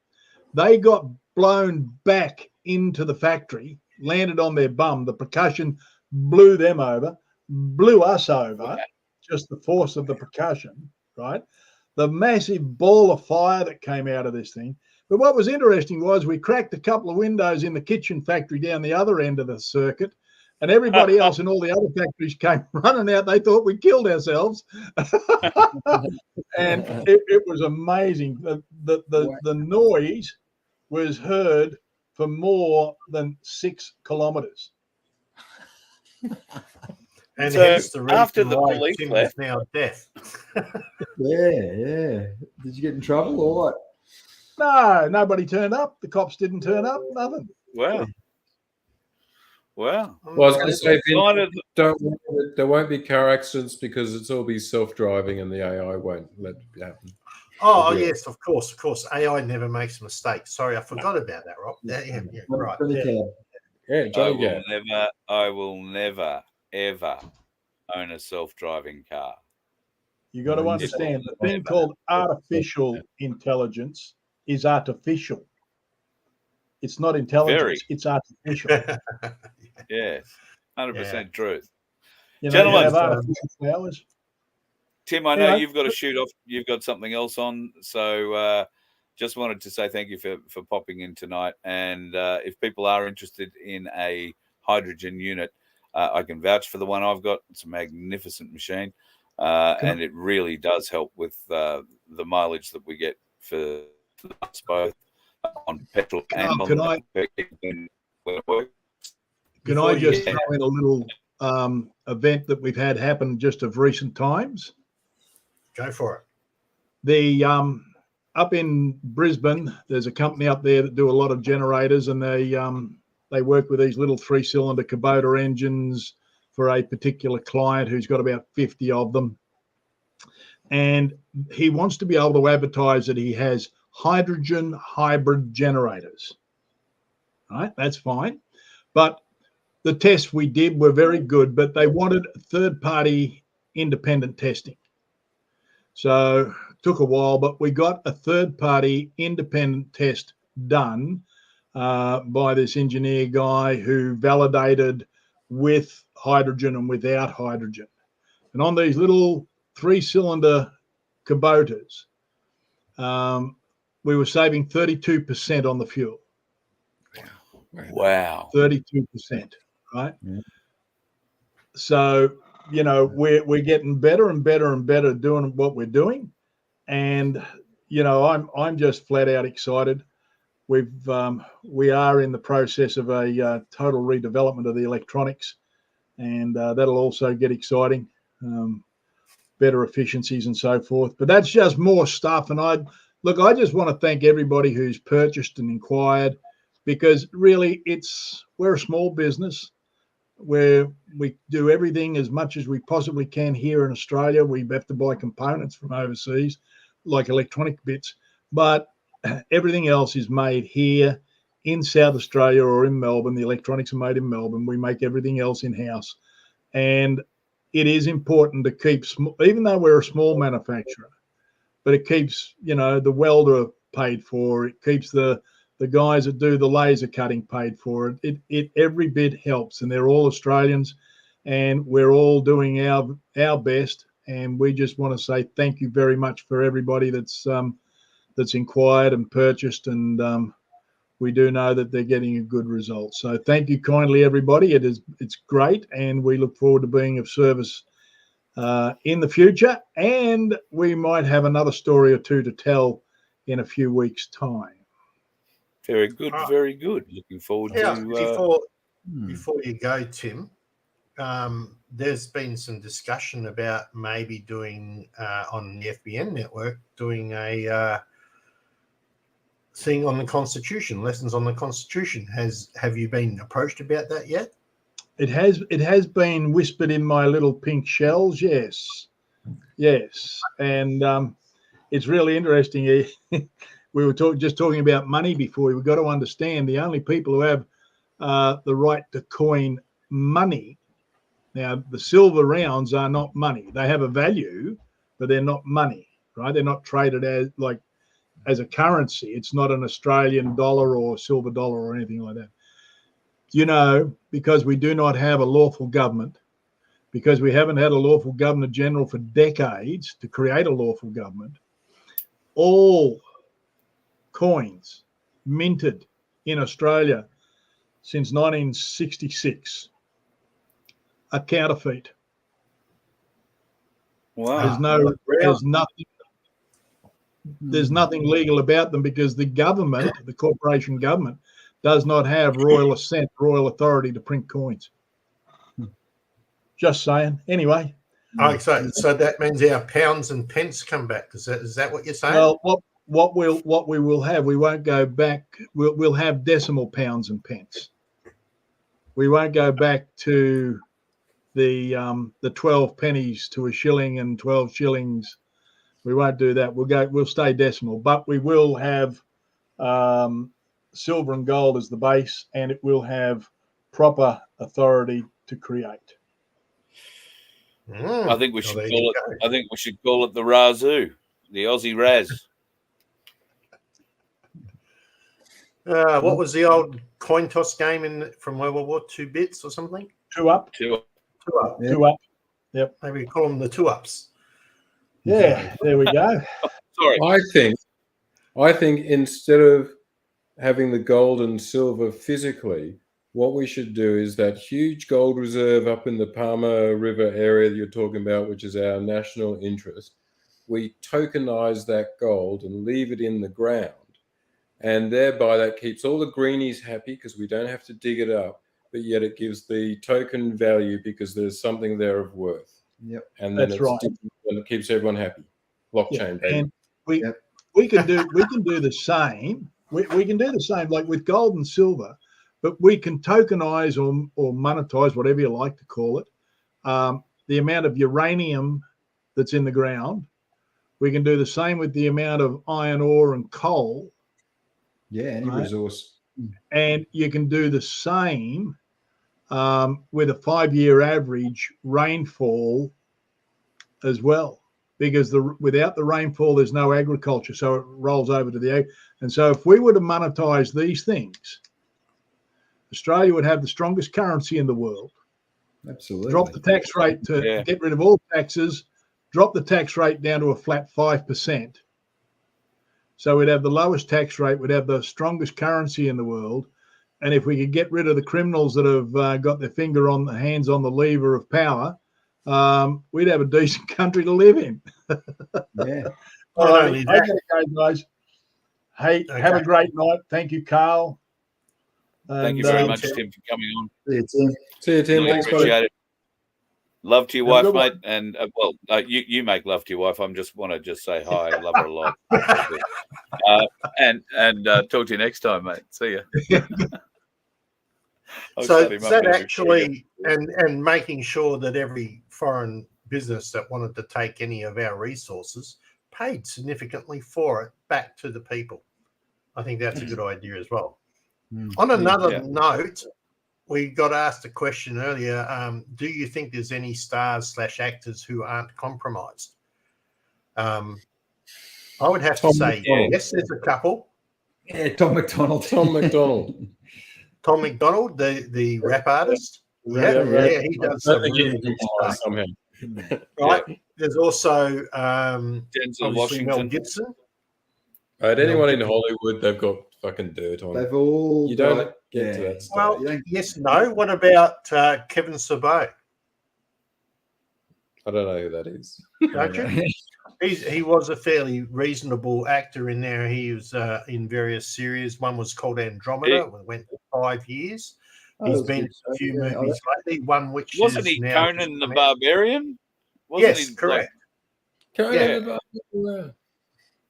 [SPEAKER 10] they got blown back into the factory, landed on their bum. The percussion blew them over, blew us over, just the force of the percussion, right? The massive ball of fire that came out of this thing. But what was interesting was we cracked a couple of windows in the kitchen factory down the other end of the circuit, and everybody else in all the other factories came running out. They thought we killed ourselves. And it was amazing. The noise was heard for more than 6 kilometers.
[SPEAKER 4] And
[SPEAKER 3] so
[SPEAKER 4] hence the reason
[SPEAKER 3] after the
[SPEAKER 4] why
[SPEAKER 3] police
[SPEAKER 4] Tim
[SPEAKER 3] left,
[SPEAKER 4] is now deaf.
[SPEAKER 2] Yeah. Did you get in trouble or what?
[SPEAKER 10] No, nobody turned up. The cops didn't turn up. Nothing.
[SPEAKER 3] Wow.
[SPEAKER 5] Well, I was going to say, there won't be car accidents because it's all be self-driving and the AI won't let it happen.
[SPEAKER 4] Oh, yes, of course. AI never makes mistakes. Sorry, I forgot about that, Rob. Yeah, right.
[SPEAKER 5] Yeah,
[SPEAKER 3] I will never, ever own a self-driving car.
[SPEAKER 10] You got to understand the thing called artificial intelligence is artificial. It's not intelligence. It's artificial.
[SPEAKER 3] Yes, 100% truth.
[SPEAKER 10] You know,
[SPEAKER 3] Gentlemen,
[SPEAKER 10] you have artificial flowers.
[SPEAKER 3] Tim, I know you've got to shoot off. You've got something else on, so just wanted to say thank you for popping in tonight. And if people are interested in a hydrogen unit, I can vouch for the one I've got. It's a magnificent machine, and it really does help with the mileage that we get for us both on petrol and on when it works.
[SPEAKER 10] Can I just throw in a little event that we've had happen just of recent times?
[SPEAKER 4] Go for it.
[SPEAKER 10] The up in Brisbane, there's a company up there that do a lot of generators, and they work with these little 3-cylinder Kubota engines for a particular client who's got about 50 of them. And he wants to be able to advertise that he has hydrogen hybrid generators. All right, that's fine. But the tests we did were very good, but they wanted third-party independent testing. So it took a while, but we got a third-party independent test done by this engineer guy who validated with hydrogen and without hydrogen. And on these little 3-cylinder Kubotas, we were saving 32% on the fuel.
[SPEAKER 3] Wow.
[SPEAKER 10] 32%, right? Yeah. So, you know, we're getting better and better and better doing what we're doing. And, you know, I'm just flat out excited. We are in the process of a total redevelopment of the electronics, and that'll also get exciting, better efficiencies and so forth. But that's just more stuff. And I just want to thank everybody who's purchased and inquired, because really we're a small business where we do everything as much as we possibly can here in Australia. We have to buy components from overseas, like electronic bits, but everything else is made here in South Australia or in Melbourne. The electronics are made in Melbourne. We make everything else in-house. And it is important to keep, even though we're a small manufacturer, but it keeps, you know, the welder paid for. It keeps the guys that do the laser cutting paid for. It every bit helps, and they're all Australians, and we're all doing our best. And we just want to say thank you very much for everybody that's inquired and purchased, and we do know that they're getting a good result. So thank you kindly, everybody. It's great, and we look forward to being of service in the future, and we might have another story or two to tell in a few weeks' time.
[SPEAKER 3] Very good, very good. Looking forward
[SPEAKER 4] to. Before you go, Tim, there's been some discussion about maybe doing on the FBN network doing a thing on the Constitution, lessons on the Constitution. Have you been approached about that yet?
[SPEAKER 10] It has been whispered in my little pink shells. Yes, and it's really interesting. We were just talking about money before. We've got to understand the only people who have the right to coin money. Now, the silver rounds are not money. They have a value, but they're not money, right? They're not traded as a currency. It's not an Australian dollar or silver dollar or anything like that. You know, because we do not have a lawful government, because we haven't had a lawful governor general for decades to create a lawful government, all coins minted in Australia since 1966 are counterfeit.
[SPEAKER 3] Wow.
[SPEAKER 10] There's nothing legal about them, because the government, the corporation government, does not have royal assent, royal authority to print coins. Just saying. Anyway.
[SPEAKER 4] Oh, so that means our pounds and pence come back. Is that what you're saying?
[SPEAKER 10] Well, what we will have, we won't go back. We'll have decimal pounds and pence. We won't go back to the 12 pennies to a shilling and 12 shillings. We won't do that. We'll stay decimal, but we will have silver and gold as the base, and it will have proper authority to create.
[SPEAKER 3] I think we should call it. I think we should call it the Razoo, the Aussie Raz.
[SPEAKER 4] What was the old coin toss game from World War II? 2 bits or something?
[SPEAKER 10] 2 up.
[SPEAKER 3] 2 up.
[SPEAKER 4] 2 up.
[SPEAKER 10] Yeah. 2 up. Yep.
[SPEAKER 4] Maybe we call them the 2 ups.
[SPEAKER 10] Yeah, there we go.
[SPEAKER 3] Sorry.
[SPEAKER 5] I think instead of having the gold and silver physically, what we should do is that huge gold reserve up in the Palmer River area that you're talking about, which is our national interest. We tokenize that gold and leave it in the ground. And thereby that keeps all the greenies happy because we don't have to dig it up, but yet it gives the token value because there's something there of worth.
[SPEAKER 2] Yep.
[SPEAKER 5] And then
[SPEAKER 10] That's right.
[SPEAKER 5] And it keeps everyone happy. Blockchain, baby.
[SPEAKER 10] And we can do the same. We can do the same like with gold and silver, but we can tokenize or monetize, whatever you like to call it, the amount of uranium that's in the ground. We can do the same with the amount of iron ore and coal.
[SPEAKER 2] Yeah, any resource.
[SPEAKER 10] And you can do the same with a 5-year average rainfall as well, because without the rainfall, there's no agriculture. So it rolls over to the ag. And so if we were to monetize these things, Australia would have the strongest currency in the world.
[SPEAKER 2] Absolutely.
[SPEAKER 10] Drop the tax rate to get rid of all taxes, drop the tax rate down to a flat 5%. So we'd have the lowest tax rate, we'd have the strongest currency in the world. And if we could get rid of the criminals that have got their hands on the lever of power, we'd have a decent country to live in.
[SPEAKER 2] Yeah.
[SPEAKER 10] All right, I gotta go, guys. Hey, have a great night. Thank you, Carl.
[SPEAKER 3] Thank you very much, Tim, for coming on.
[SPEAKER 2] See you, Tim.
[SPEAKER 5] See you, Tim.
[SPEAKER 3] Really
[SPEAKER 5] Thanks,
[SPEAKER 3] appreciate
[SPEAKER 5] buddy.
[SPEAKER 3] it. Love to your
[SPEAKER 10] Have a
[SPEAKER 3] wife,
[SPEAKER 10] good
[SPEAKER 3] mate. And you make love to your wife. I just want to just say hi. I love her a lot. And talk to you next time, mate. See ya.
[SPEAKER 4] So that actually, and making sure that every foreign business that wanted to take any of our resources paid significantly for it back to the people. I think that's a good idea as well. On another note, we got asked a question earlier. Do you think there's any stars/actors who aren't compromised? I would have to say yes, there's a couple.
[SPEAKER 2] Yeah, Tom McDonald.
[SPEAKER 5] Tom McDonald.
[SPEAKER 4] Tom McDonald, the rap artist. Yeah, he does some really good stuff.
[SPEAKER 5] Somehow.
[SPEAKER 4] Right. There's also
[SPEAKER 3] Denzel Washington.
[SPEAKER 4] Mel Gibson.
[SPEAKER 5] Right, anyone in Hollywood, they've got fucking dirt on.
[SPEAKER 2] They've all.
[SPEAKER 5] You don't get to that stuff.
[SPEAKER 4] Well, yes, no. What about Kevin Sorbo?
[SPEAKER 5] I don't know who that is.
[SPEAKER 4] Don't you? He was a fairly reasonable actor in there. He was in various series. One was called Andromeda. It went for 5 years. He's been in a few movies lately. One which
[SPEAKER 3] wasn't he Conan the Barbarian?
[SPEAKER 4] Yes, he, correct.
[SPEAKER 5] Conan the Barbarian.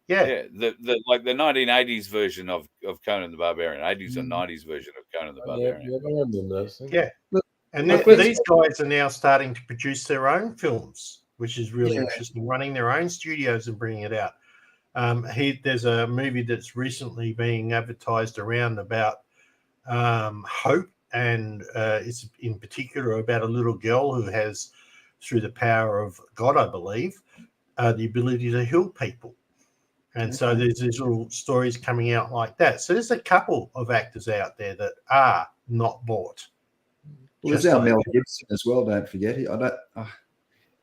[SPEAKER 4] Yeah,
[SPEAKER 3] the 1980s version of Conan the Barbarian, 80s and 90s version of Conan the Barbarian.
[SPEAKER 4] Yeah. And these guys are now starting to produce their own films, which is really interesting, running their own studios and bringing it out. There's a movie that's recently being advertised around about hope, and it's in particular about a little girl who has, through the power of God, I believe, the ability to heal people. And so there's these little stories coming out like that. So there's a couple of actors out there that are not bought.
[SPEAKER 2] Well, there's our Mel Gibson as well. Don't forget.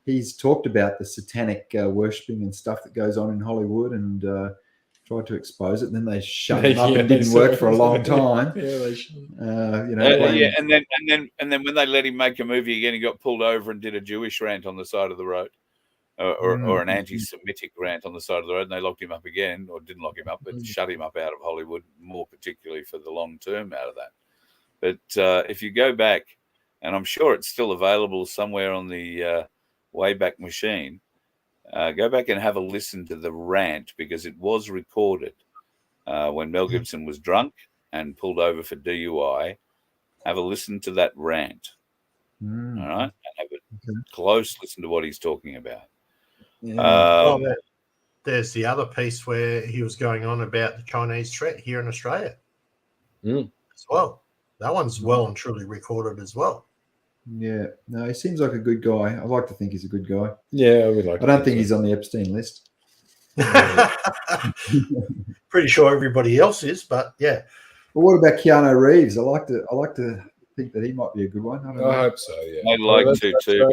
[SPEAKER 2] He's talked about the satanic worshipping and stuff that goes on in Hollywood, and tried to expose it. And then they shut him up and didn't work for a long time.
[SPEAKER 3] And then when they let him make a movie again, he got pulled over and did a Jewish rant on the side of the road. Or an anti-Semitic rant on the side of the road, and they locked him up again, or didn't lock him up, but shut him up out of Hollywood, more particularly for the long term out of that. But if you go back, and I'm sure it's still available somewhere on the Wayback Machine, go back and have a listen to the rant, because it was recorded when Mel Gibson was drunk and pulled over for DUI. Have a listen to that rant, all right? And have a close listen to what he's talking about.
[SPEAKER 4] There's the other piece where he was going on about the Chinese threat here in Australia as well. That one's well and truly recorded as well.
[SPEAKER 2] Yeah, no, he seems like a good guy. I like to think he's a good guy.
[SPEAKER 5] Yeah, I would like.
[SPEAKER 2] I don't think he's on the Epstein list.
[SPEAKER 4] Pretty sure everybody else is, but yeah.
[SPEAKER 2] But what about Keanu Reeves? I like to think that he might be a good one.
[SPEAKER 5] I hope so. Yeah,
[SPEAKER 3] I'd like to too.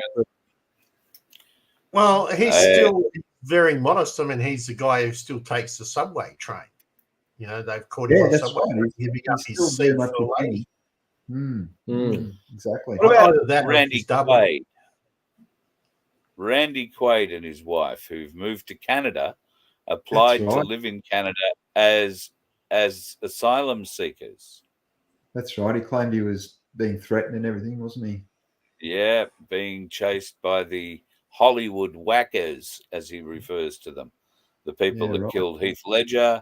[SPEAKER 4] Well, he's still very modest. I mean, he's the guy who still takes the subway train. You know, they've caught him on the subway train, giving up his seat for a lady.
[SPEAKER 2] Exactly.
[SPEAKER 4] What about that?
[SPEAKER 3] Randy Quaid? Randy Quaid and his wife, who've moved to Canada, applied to live in Canada as asylum seekers.
[SPEAKER 2] That's right. He claimed he was being threatened and everything, wasn't he?
[SPEAKER 3] Yeah, being chased by the Hollywood whackers, as he refers to them, the people that killed Heath Ledger,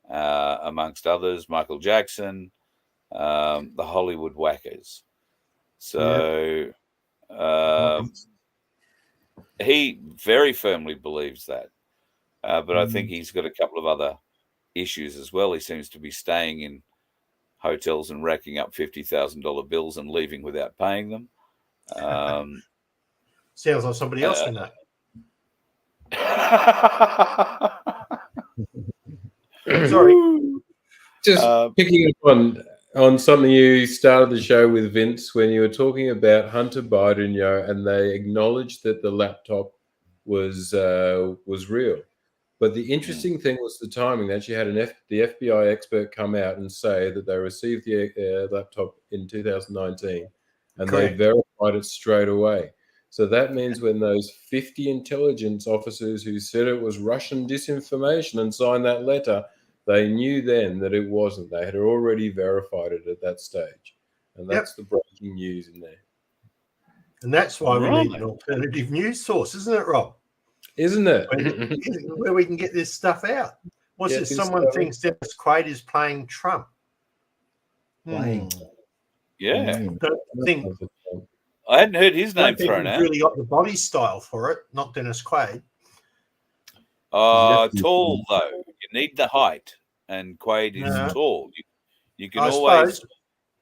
[SPEAKER 3] amongst others, Michael Jackson, the Hollywood whackers. So he very firmly believes that. But I think he's got a couple of other issues as well. He seems to be staying in hotels and racking up $50,000 bills and leaving without paying them.
[SPEAKER 4] Sounds like somebody else we know. Sorry.
[SPEAKER 5] Just picking up on something you started the show with, Vince, when you were talking about Hunter Biden, and they acknowledged that the laptop was real. But the interesting thing was the timing. That you had the FBI expert come out and say that they received the laptop in 2019, and they verified it straight away. So that means when those 50 intelligence officers who said it was Russian disinformation and signed that letter, they knew then that it wasn't. They had already verified it at that stage. And that's the breaking news in there.
[SPEAKER 4] And that's why we need an alternative news source, isn't it, Rob?
[SPEAKER 5] Isn't it?
[SPEAKER 4] Where we can get this stuff out. What's this? Someone thinks Dennis Quaid is playing Trump.
[SPEAKER 2] Playing.
[SPEAKER 3] Yeah.
[SPEAKER 4] I
[SPEAKER 3] I hadn't heard his name thrown out.
[SPEAKER 4] Really got the body style for it, not Dennis Quaid.
[SPEAKER 3] Tall though. You need the height, and Quaid is tall. You can always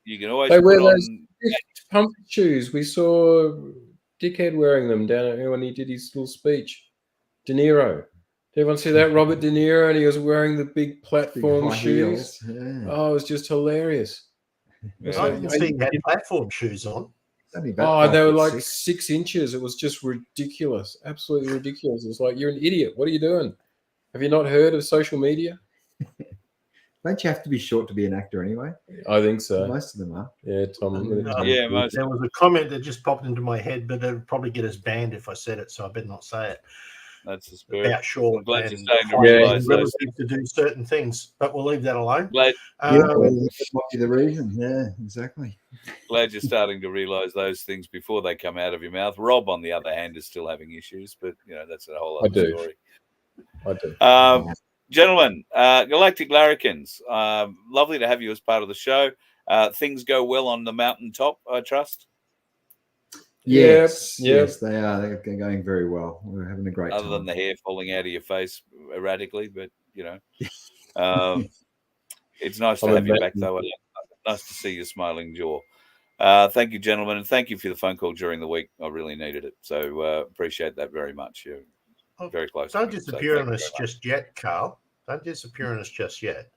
[SPEAKER 5] they wear
[SPEAKER 3] put
[SPEAKER 5] those
[SPEAKER 3] on
[SPEAKER 5] pump shoes. We saw Dickhead wearing them down when he did his little speech. De Niro. Did everyone see that? Robert De Niro, and he was wearing the big platform shoes.
[SPEAKER 2] Yeah.
[SPEAKER 5] Oh, it was just hilarious.
[SPEAKER 4] I didn't see he had platform shoes on.
[SPEAKER 5] They were like 6 inches. It was just ridiculous. Absolutely ridiculous. It was like, you're an idiot. What are you doing? Have you not heard of social media?
[SPEAKER 2] Don't you have to be short to be an actor anyway?
[SPEAKER 5] I think so.
[SPEAKER 2] Most of them are.
[SPEAKER 5] Yeah, Tom.
[SPEAKER 3] There
[SPEAKER 4] was a comment that just popped into my head, but it would probably get us banned if I said it, so I better not say it.
[SPEAKER 3] That's the spirit.
[SPEAKER 4] About short.
[SPEAKER 3] I'm glad you're starting to realise those things.
[SPEAKER 4] To do certain things, but we'll leave that alone.
[SPEAKER 3] Glad,
[SPEAKER 2] that might be the reason. Yeah, exactly.
[SPEAKER 3] Glad you're starting to realise those things before they come out of your mouth. Rob, on the other hand, is still having issues, but that's a whole other story.
[SPEAKER 5] I do.
[SPEAKER 3] Gentlemen, Galactic Larrikins, lovely to have you as part of the show. Things go well on the mountaintop, I trust.
[SPEAKER 2] Yes, they are. They're going very well. We're having a great time.
[SPEAKER 3] Other than the hair falling out of your face erratically, but it's nice to have you back, though. Nice to see your smiling jaw. Thank you, gentlemen, and thank you for the phone call during the week. I really needed it, so appreciate that very much. You're very close.
[SPEAKER 4] Don't disappear on us just yet, Carl. Don't disappear on us just yet.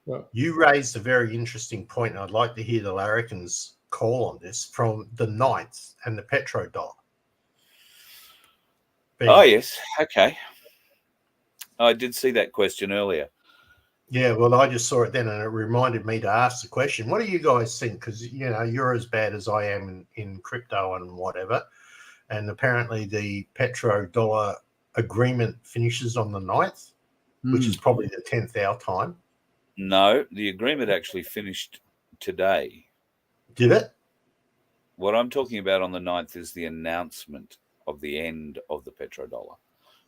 [SPEAKER 4] Well, you raised a very interesting point, and I'd like to hear the Larrikins call on this from the 9th and the petrodollar.
[SPEAKER 3] Oh, yes. Okay. I did see that question earlier.
[SPEAKER 4] Yeah, well, I just saw it then, and it reminded me to ask the question. What do you guys think? Because, you're as bad as I am in crypto and whatever. And apparently the petrodollar agreement finishes on the 9th, which is probably the 10th our time.
[SPEAKER 3] No, the agreement actually finished today.
[SPEAKER 4] Did it?
[SPEAKER 3] What I'm talking about on the 9th is the announcement of the end of the petrodollar.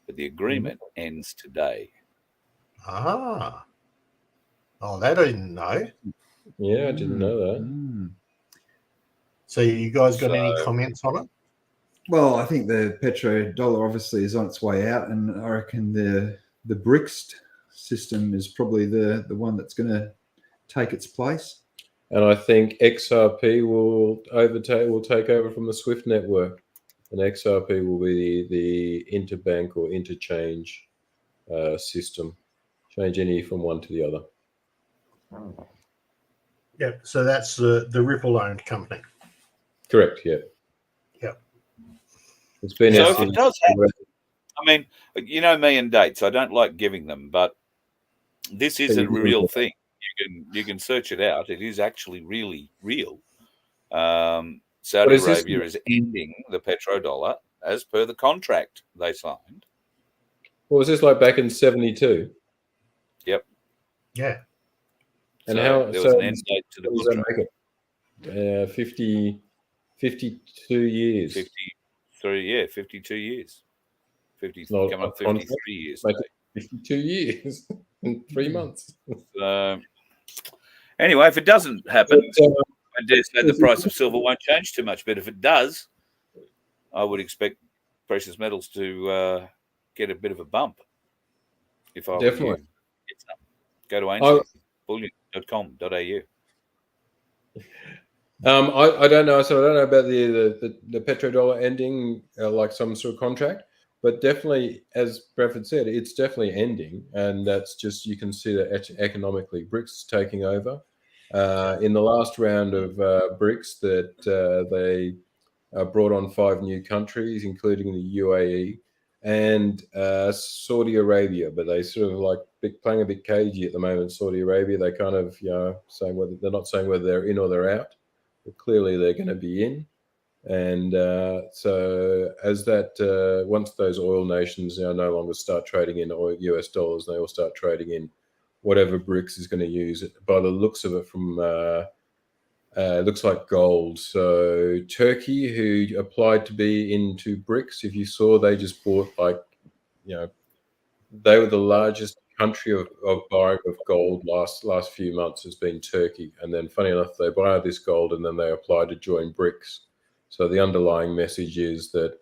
[SPEAKER 3] But the agreement ends today.
[SPEAKER 4] Oh, that I didn't know.
[SPEAKER 5] Yeah, I didn't know that.
[SPEAKER 4] So you guys got any comments on it?
[SPEAKER 2] Well, I think the petrodollar obviously is on its way out, and I reckon the BRICS system is probably the one that's going to take its place.
[SPEAKER 5] And I think XRP will take over from the SWIFT network, and XRP will be the interbank or interchange system, change any from one to the other.
[SPEAKER 4] Yeah, so that's the Ripple-owned company.
[SPEAKER 5] Correct. Yeah.
[SPEAKER 4] Yep.
[SPEAKER 5] It's been.
[SPEAKER 3] So if it does happen, I mean, you know me and dates. I don't like giving them, but this is a real thing. You can search it out. It is actually really real. Saudi Arabia is ending the petrodollar as per the contract they signed.
[SPEAKER 5] What was this like back in 1972?
[SPEAKER 3] Yep.
[SPEAKER 4] Yeah.
[SPEAKER 5] And
[SPEAKER 3] so
[SPEAKER 5] how
[SPEAKER 3] there was an end date to the contract.
[SPEAKER 5] 52 years.
[SPEAKER 3] 52 years. Coming up 53 years.
[SPEAKER 5] 52 years in 3 months.
[SPEAKER 3] Anyway, if it doesn't happen, I dare say the price of silver won't change too much. But if it does, I would expect precious metals to get a bit of a bump. If I
[SPEAKER 5] definitely
[SPEAKER 3] go to ainsley.bullion.com.au.
[SPEAKER 5] I don't know. So I don't know about the petrodollar ending like some sort of contract, but definitely, as Bradford said, it's definitely ending, and that's just you can see that economically, BRICS is taking over. In the last round of BRICS, that they brought on 5 new countries, including the UAE and Saudi Arabia, but they sort of like playing a bit cagey at the moment. Saudi Arabia, they kind of saying whether they're not saying whether they're in or they're out. But clearly, they're going to be in, and so as that once those oil nations no longer start trading in US dollars, they all start trading in whatever BRICS is going to use. By the looks of it, from looks like gold. So Turkey, who applied to be into BRICS, if you saw, they just bought they were the largest country of buying of gold last few months has been Turkey. And then funny enough, they buy this gold and then they apply to join BRICS. So the underlying message is that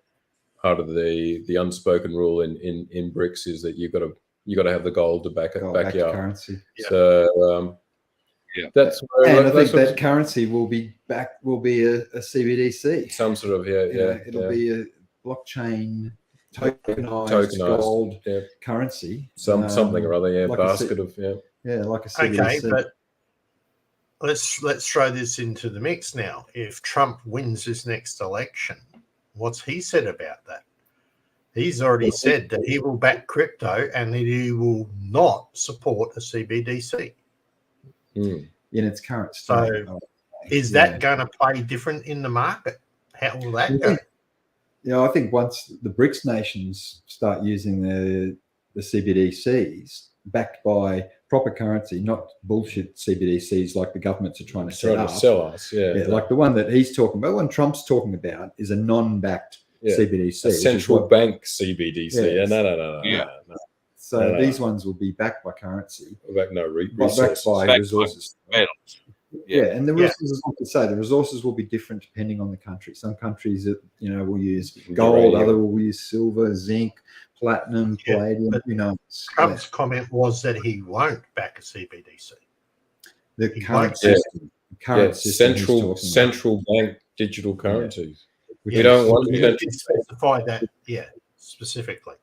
[SPEAKER 5] part of the unspoken rule in BRICS is that you got to have the gold to back you up.
[SPEAKER 2] Currency.
[SPEAKER 5] Yeah. So that's
[SPEAKER 2] and I think that currency will be a CBDC.
[SPEAKER 5] Some sort of
[SPEAKER 2] it'll be a blockchain tokenized gold currency.
[SPEAKER 5] Something or other,
[SPEAKER 2] like
[SPEAKER 5] basket
[SPEAKER 2] of like a
[SPEAKER 4] Okay,
[SPEAKER 2] CBDC.
[SPEAKER 4] but let's throw this into the mix now. If Trump wins this next election, what's he said about that? He's already said that he will back crypto and that he will not support a CBDC
[SPEAKER 2] in its current state.
[SPEAKER 4] So, is that going to play different in the market? How will that go?
[SPEAKER 2] Yeah, I think once the BRICS nations start using the CBDCs backed by proper currency, not bullshit CBDCs like the governments are trying to sell us. Like the one that he's talking about, one Trump's talking about, is a non-backed CBDC,
[SPEAKER 5] a central bank CBDC. No.
[SPEAKER 2] So these ones will be backed by currency,
[SPEAKER 5] backed
[SPEAKER 2] by resources. And the resources, like I say, the resources will be different depending on the country. Some countries, will use gold, other will use silver, zinc, platinum, palladium.
[SPEAKER 4] Trump's comment was that he won't back a CBDC.
[SPEAKER 2] The current system,
[SPEAKER 5] central bank digital currencies.
[SPEAKER 4] We don't want to specify that, specifically.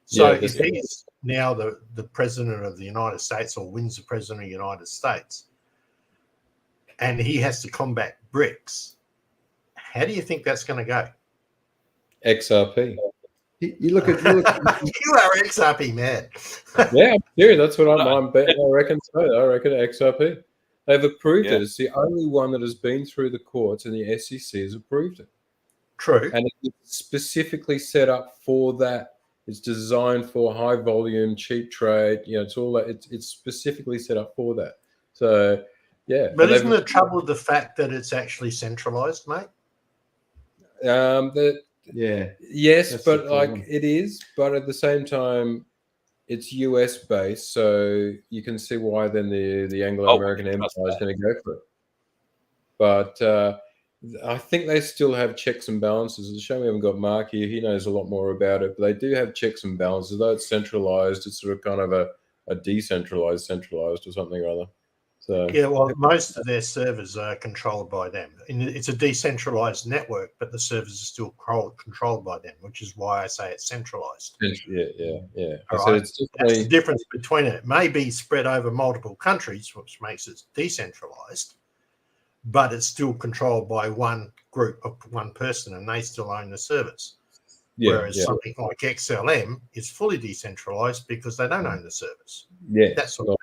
[SPEAKER 4] So if he's now the president of the United States or wins the president of the United States, and he has to combat BRICS, how do you think that's going to go?
[SPEAKER 5] XRP.
[SPEAKER 2] You look at
[SPEAKER 4] you are XRP mad.
[SPEAKER 5] Yeah, I'm serious. That's what I'm betting. I reckon so. I reckon XRP. They've approved it. It's the only one that has been through the courts, and the SEC has approved it.
[SPEAKER 4] True.
[SPEAKER 5] And it's specifically set up for that. It's designed for high volume, cheap trade. It's all that. It's specifically set up for that. So,
[SPEAKER 4] But isn't the trouble with the fact that it's actually centralized, mate?
[SPEAKER 5] Yes, but it is. But at the same time, it's US based, so you can see why then the Anglo-American Empire is going to go for it. But I think they still have checks and balances. It's a shame we haven't got Mark here. He knows a lot more about it. But they do have checks and balances. Though it's centralized, it's sort of kind of a decentralized, centralized or something or other. So
[SPEAKER 4] yeah, well, most of their servers are controlled by them. It's a decentralized network, but the servers are still controlled by them, which is why I say it's centralized.
[SPEAKER 5] Yeah.
[SPEAKER 4] All
[SPEAKER 5] So
[SPEAKER 4] right?
[SPEAKER 5] it's just
[SPEAKER 4] That's the difference between it. It may be spread over multiple countries, which makes it decentralized, but it's still controlled by one group of one person, and they still own the servers. Whereas something like XLM is fully decentralized because they don't own the servers.
[SPEAKER 5] Yeah,
[SPEAKER 4] that's what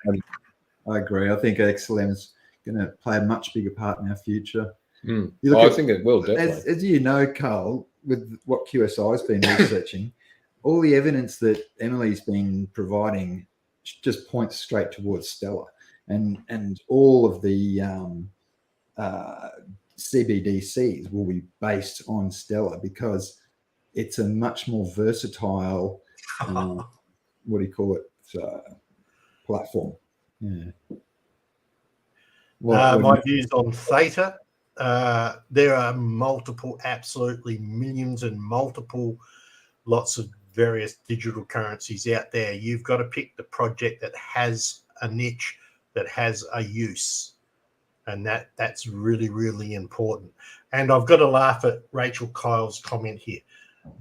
[SPEAKER 2] I agree. I think XLM is going to play a much bigger part in our future.
[SPEAKER 5] I think it will, definitely.
[SPEAKER 2] As you know, Carl, with what QSI has been researching, all the evidence that Emily's been providing just points straight towards Stellar, and all of the CBDCs will be based on Stellar because it's a much more versatile, what do you call it, platform. Yeah.
[SPEAKER 4] My views on Theta. There are multiple, absolutely millions and lots of various digital currencies out there. You've got to pick the project that has a niche, that has a use. And that's really, really important. And I've got to laugh at Rachel Kyle's comment here.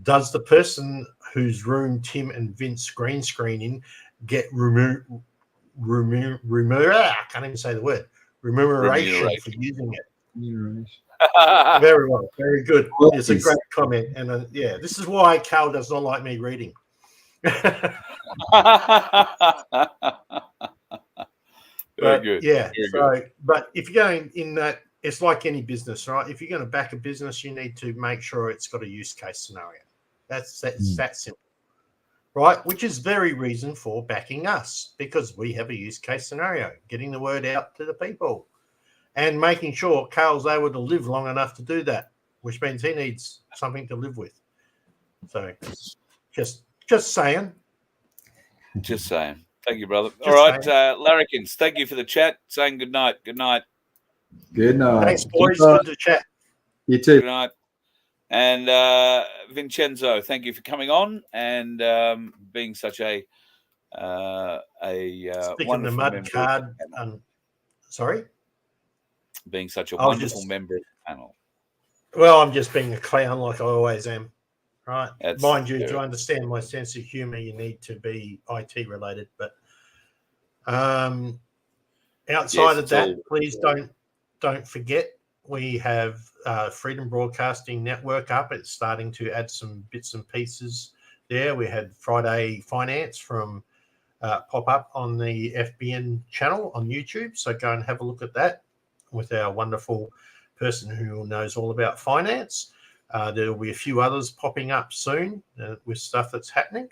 [SPEAKER 4] Does the person whose room Tim and Vince green screening get I can't even say the word. Remuneration for using it? Very well, very good. It's a great comment, and this is why Cal does not like me reading.
[SPEAKER 3] Very good.
[SPEAKER 4] Yeah.
[SPEAKER 3] Very good.
[SPEAKER 4] But if you're going in that, it's like any business, right? If you're going to back a business, you need to make sure it's got a use case scenario. That's that simple, right? Which is very reason for backing us, because we have a use case scenario, getting the word out to the people, and making sure Carl's able to live long enough to do that, which means he needs something to live with. So, just saying.
[SPEAKER 3] Just saying. Thank you, brother. All right, Larrikins, thank you for the chat. Saying good night. Good night.
[SPEAKER 2] Good night.
[SPEAKER 4] Thanks, boys. Good to chat.
[SPEAKER 2] You too.
[SPEAKER 3] Good night. And Vincenzo, thank you for coming on and being such a wonderful
[SPEAKER 4] the mud
[SPEAKER 3] member.
[SPEAKER 4] Card. Sorry?
[SPEAKER 3] Being such a wonderful member of the panel.
[SPEAKER 4] Well, I'm just being a clown like I always am. Right. Mind you,
[SPEAKER 3] very...
[SPEAKER 4] to understand my sense of humor, you need to be IT related. But outside of that, please don't forget we have Freedom Broadcasting Network up. It's starting to add some bits and pieces there. We had Friday Finance from pop up on the FBN channel on YouTube. So go and have a look at that with our wonderful person who knows all about finance. There will be a few others popping up soon with stuff that's happening.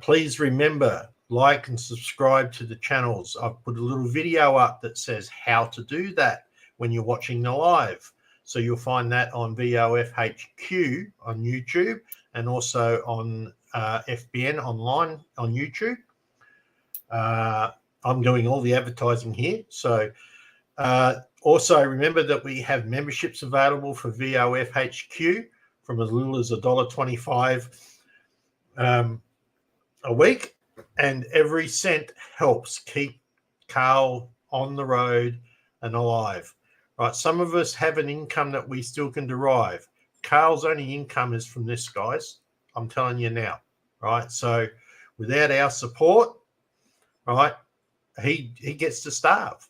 [SPEAKER 4] Please remember, like and subscribe to the channels. I've put a little video up that says how to do that when you're watching the live. So you'll find that on VOFHQ on YouTube and also on FBN online on YouTube. I'm doing all the advertising here. So also remember that we have memberships available for VOFHQ from as little as $1.25 a week, and every cent helps keep Carl on the road and alive. Right, some of us have an income that we still can derive. Carl's only income is from this, guys. I'm telling you now. Right, so without our support, right, he gets to starve.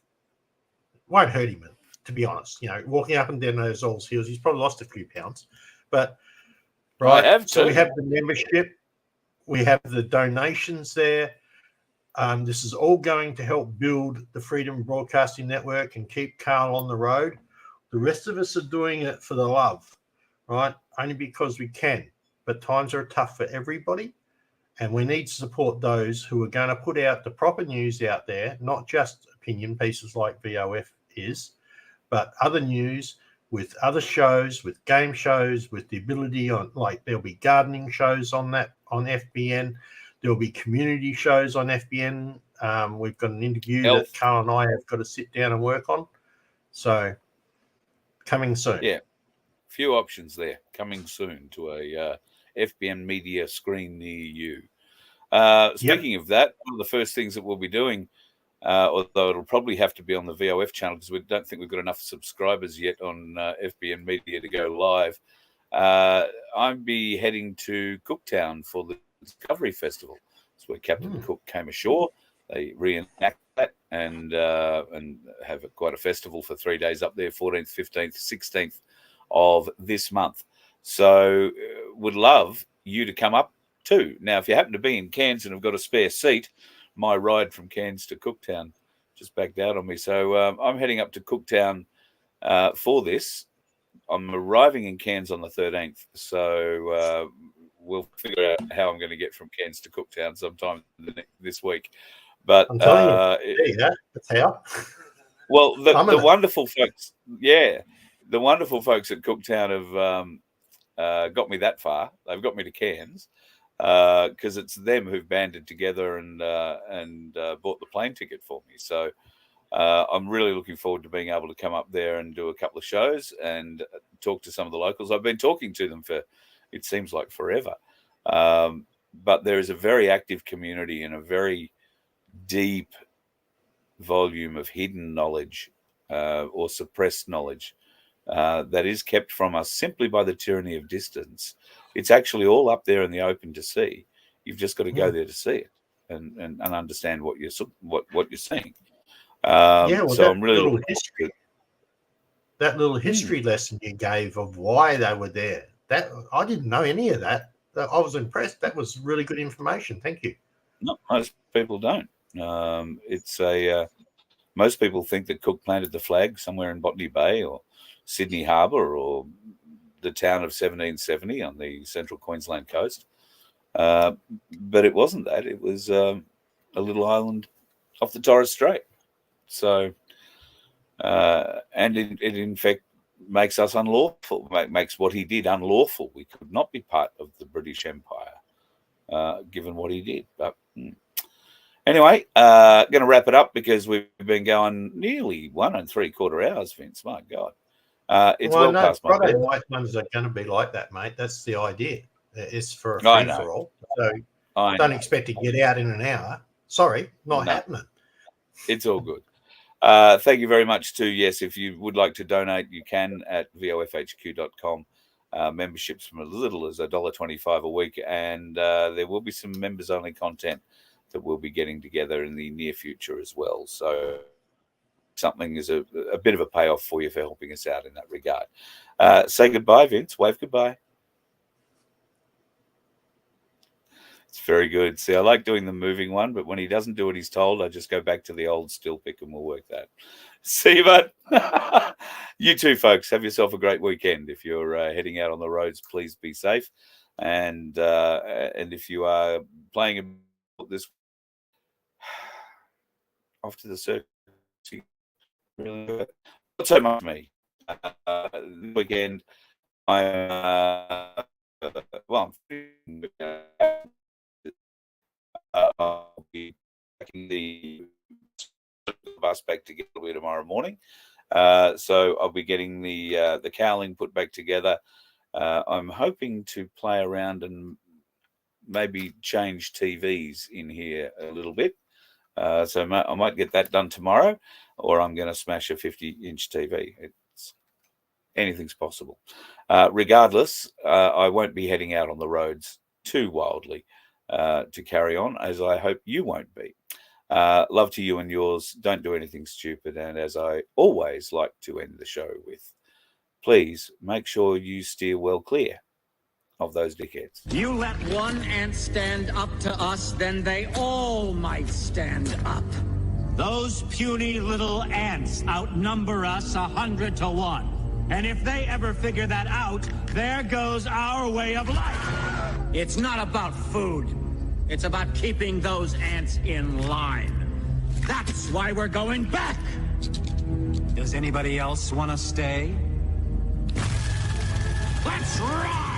[SPEAKER 4] Won't hurt him, to be honest. You know, walking up and down those old hills, he's probably lost a few pounds. But right, so we have the membership, we have the donations there. This is all going to help build the Freedom Broadcasting Network and keep Carl on the road. The rest of us are doing it for the love, right? Only because we can. But times are tough for everybody, and we need to support those who are going to put out the proper news out there, not just opinion pieces like VOF is, but other news with other shows, with game shows, with the ability on, like there'll be gardening shows on that on FBN. There'll be community shows on FBN. We've got an interview that Carl and I have got to sit down and work on. So coming soon.
[SPEAKER 3] Yeah, few options there. Coming soon to a FBN media screen near you. Speaking of that, one of the first things that we'll be doing although it'll probably have to be on the VOF channel because we don't think we've got enough subscribers yet on FBN Media to go live. I'll be heading to Cooktown for the Discovery Festival. That's where Captain Cook came ashore. They reenact that and have quite a festival for 3 days up there, 14th, 15th, 16th of this month. So would love you to come up too. Now, if you happen to be in Cairns and have got a spare seat, my ride from Cairns to Cooktown just backed out on me. So I'm heading up to Cooktown for this. I'm arriving in Cairns on the 13th. So we'll figure out how I'm going to get from Cairns to Cooktown sometime this week. But
[SPEAKER 4] I'm telling you, that's how.
[SPEAKER 3] Well, the wonderful folks, the wonderful folks at Cooktown have got me that far. They've got me to Cairns because it's them who've banded together and bought the plane ticket for me. So I'm really looking forward to being able to come up there and do a couple of shows and talk to some of the locals. I've been talking to them for, it seems like forever. But there is a very active community and a very deep volume of hidden knowledge or suppressed knowledge that is kept from us simply by the tyranny of distance. It's actually all up there in the open to see. You've just got to go there to see it and understand what you're seeing. So I'm really looking forward to
[SPEAKER 4] that little history lesson you gave of why they were there. That I didn't know any of that. I was impressed. That was really good information. Thank you.
[SPEAKER 3] No, most people don't. Most people think that Cook planted the flag somewhere in Botany Bay or Sydney Harbour or the town of 1770 on the central Queensland coast. But it wasn't that. It was a little island off the Torres Strait. So, and it in fact makes us unlawful, makes what he did unlawful. We could not be part of the British Empire, given what he did. But anyway, going to wrap it up because we've been going nearly 1 3/4 hours, Vince. My God. It's well past my
[SPEAKER 4] Friday night ones are going to be like that, mate. That's the idea. It's for a free-for-all. So don't expect to get out in an hour. Sorry, not happening.
[SPEAKER 3] It's all good. Thank you very much too. Yes, if you would like to donate, you can at vofhq.com. Memberships from as little as $1.25 a week. And there will be some members-only content that we'll be getting together in the near future as well. So something is a bit of a payoff for you for helping us out in that regard. Say goodbye, Vince. Wave goodbye. It's very good. See, I like doing the moving one, but when he doesn't do what he's told, I just go back to the old still pick and we'll work that. See you, bud. You too, folks. Have yourself a great weekend. If you're heading out on the roads, please be safe. And if you are playing this off to the circuit, really good. Not so much me. This weekend, I'll be taking the bus back together tomorrow morning. So I'll be getting the cowling put back together. I'm hoping to play around and maybe change TVs in here a little bit. So I might get that done tomorrow, or I'm going to smash a 50-inch TV. Anything's possible. Regardless, I won't be heading out on the roads too wildly to carry on, as I hope you won't be. Love to you and yours. Don't do anything stupid. And as I always like to end the show with, please make sure you steer well clear of those dickheads.
[SPEAKER 11] You let one ant stand up to us, then they all might stand up. Those puny little ants outnumber us 100 to 1. And if they ever figure that out, there goes our way of life. It's not about food. It's about keeping those ants in line. That's why we're going back. Does anybody else want to stay? Let's ride!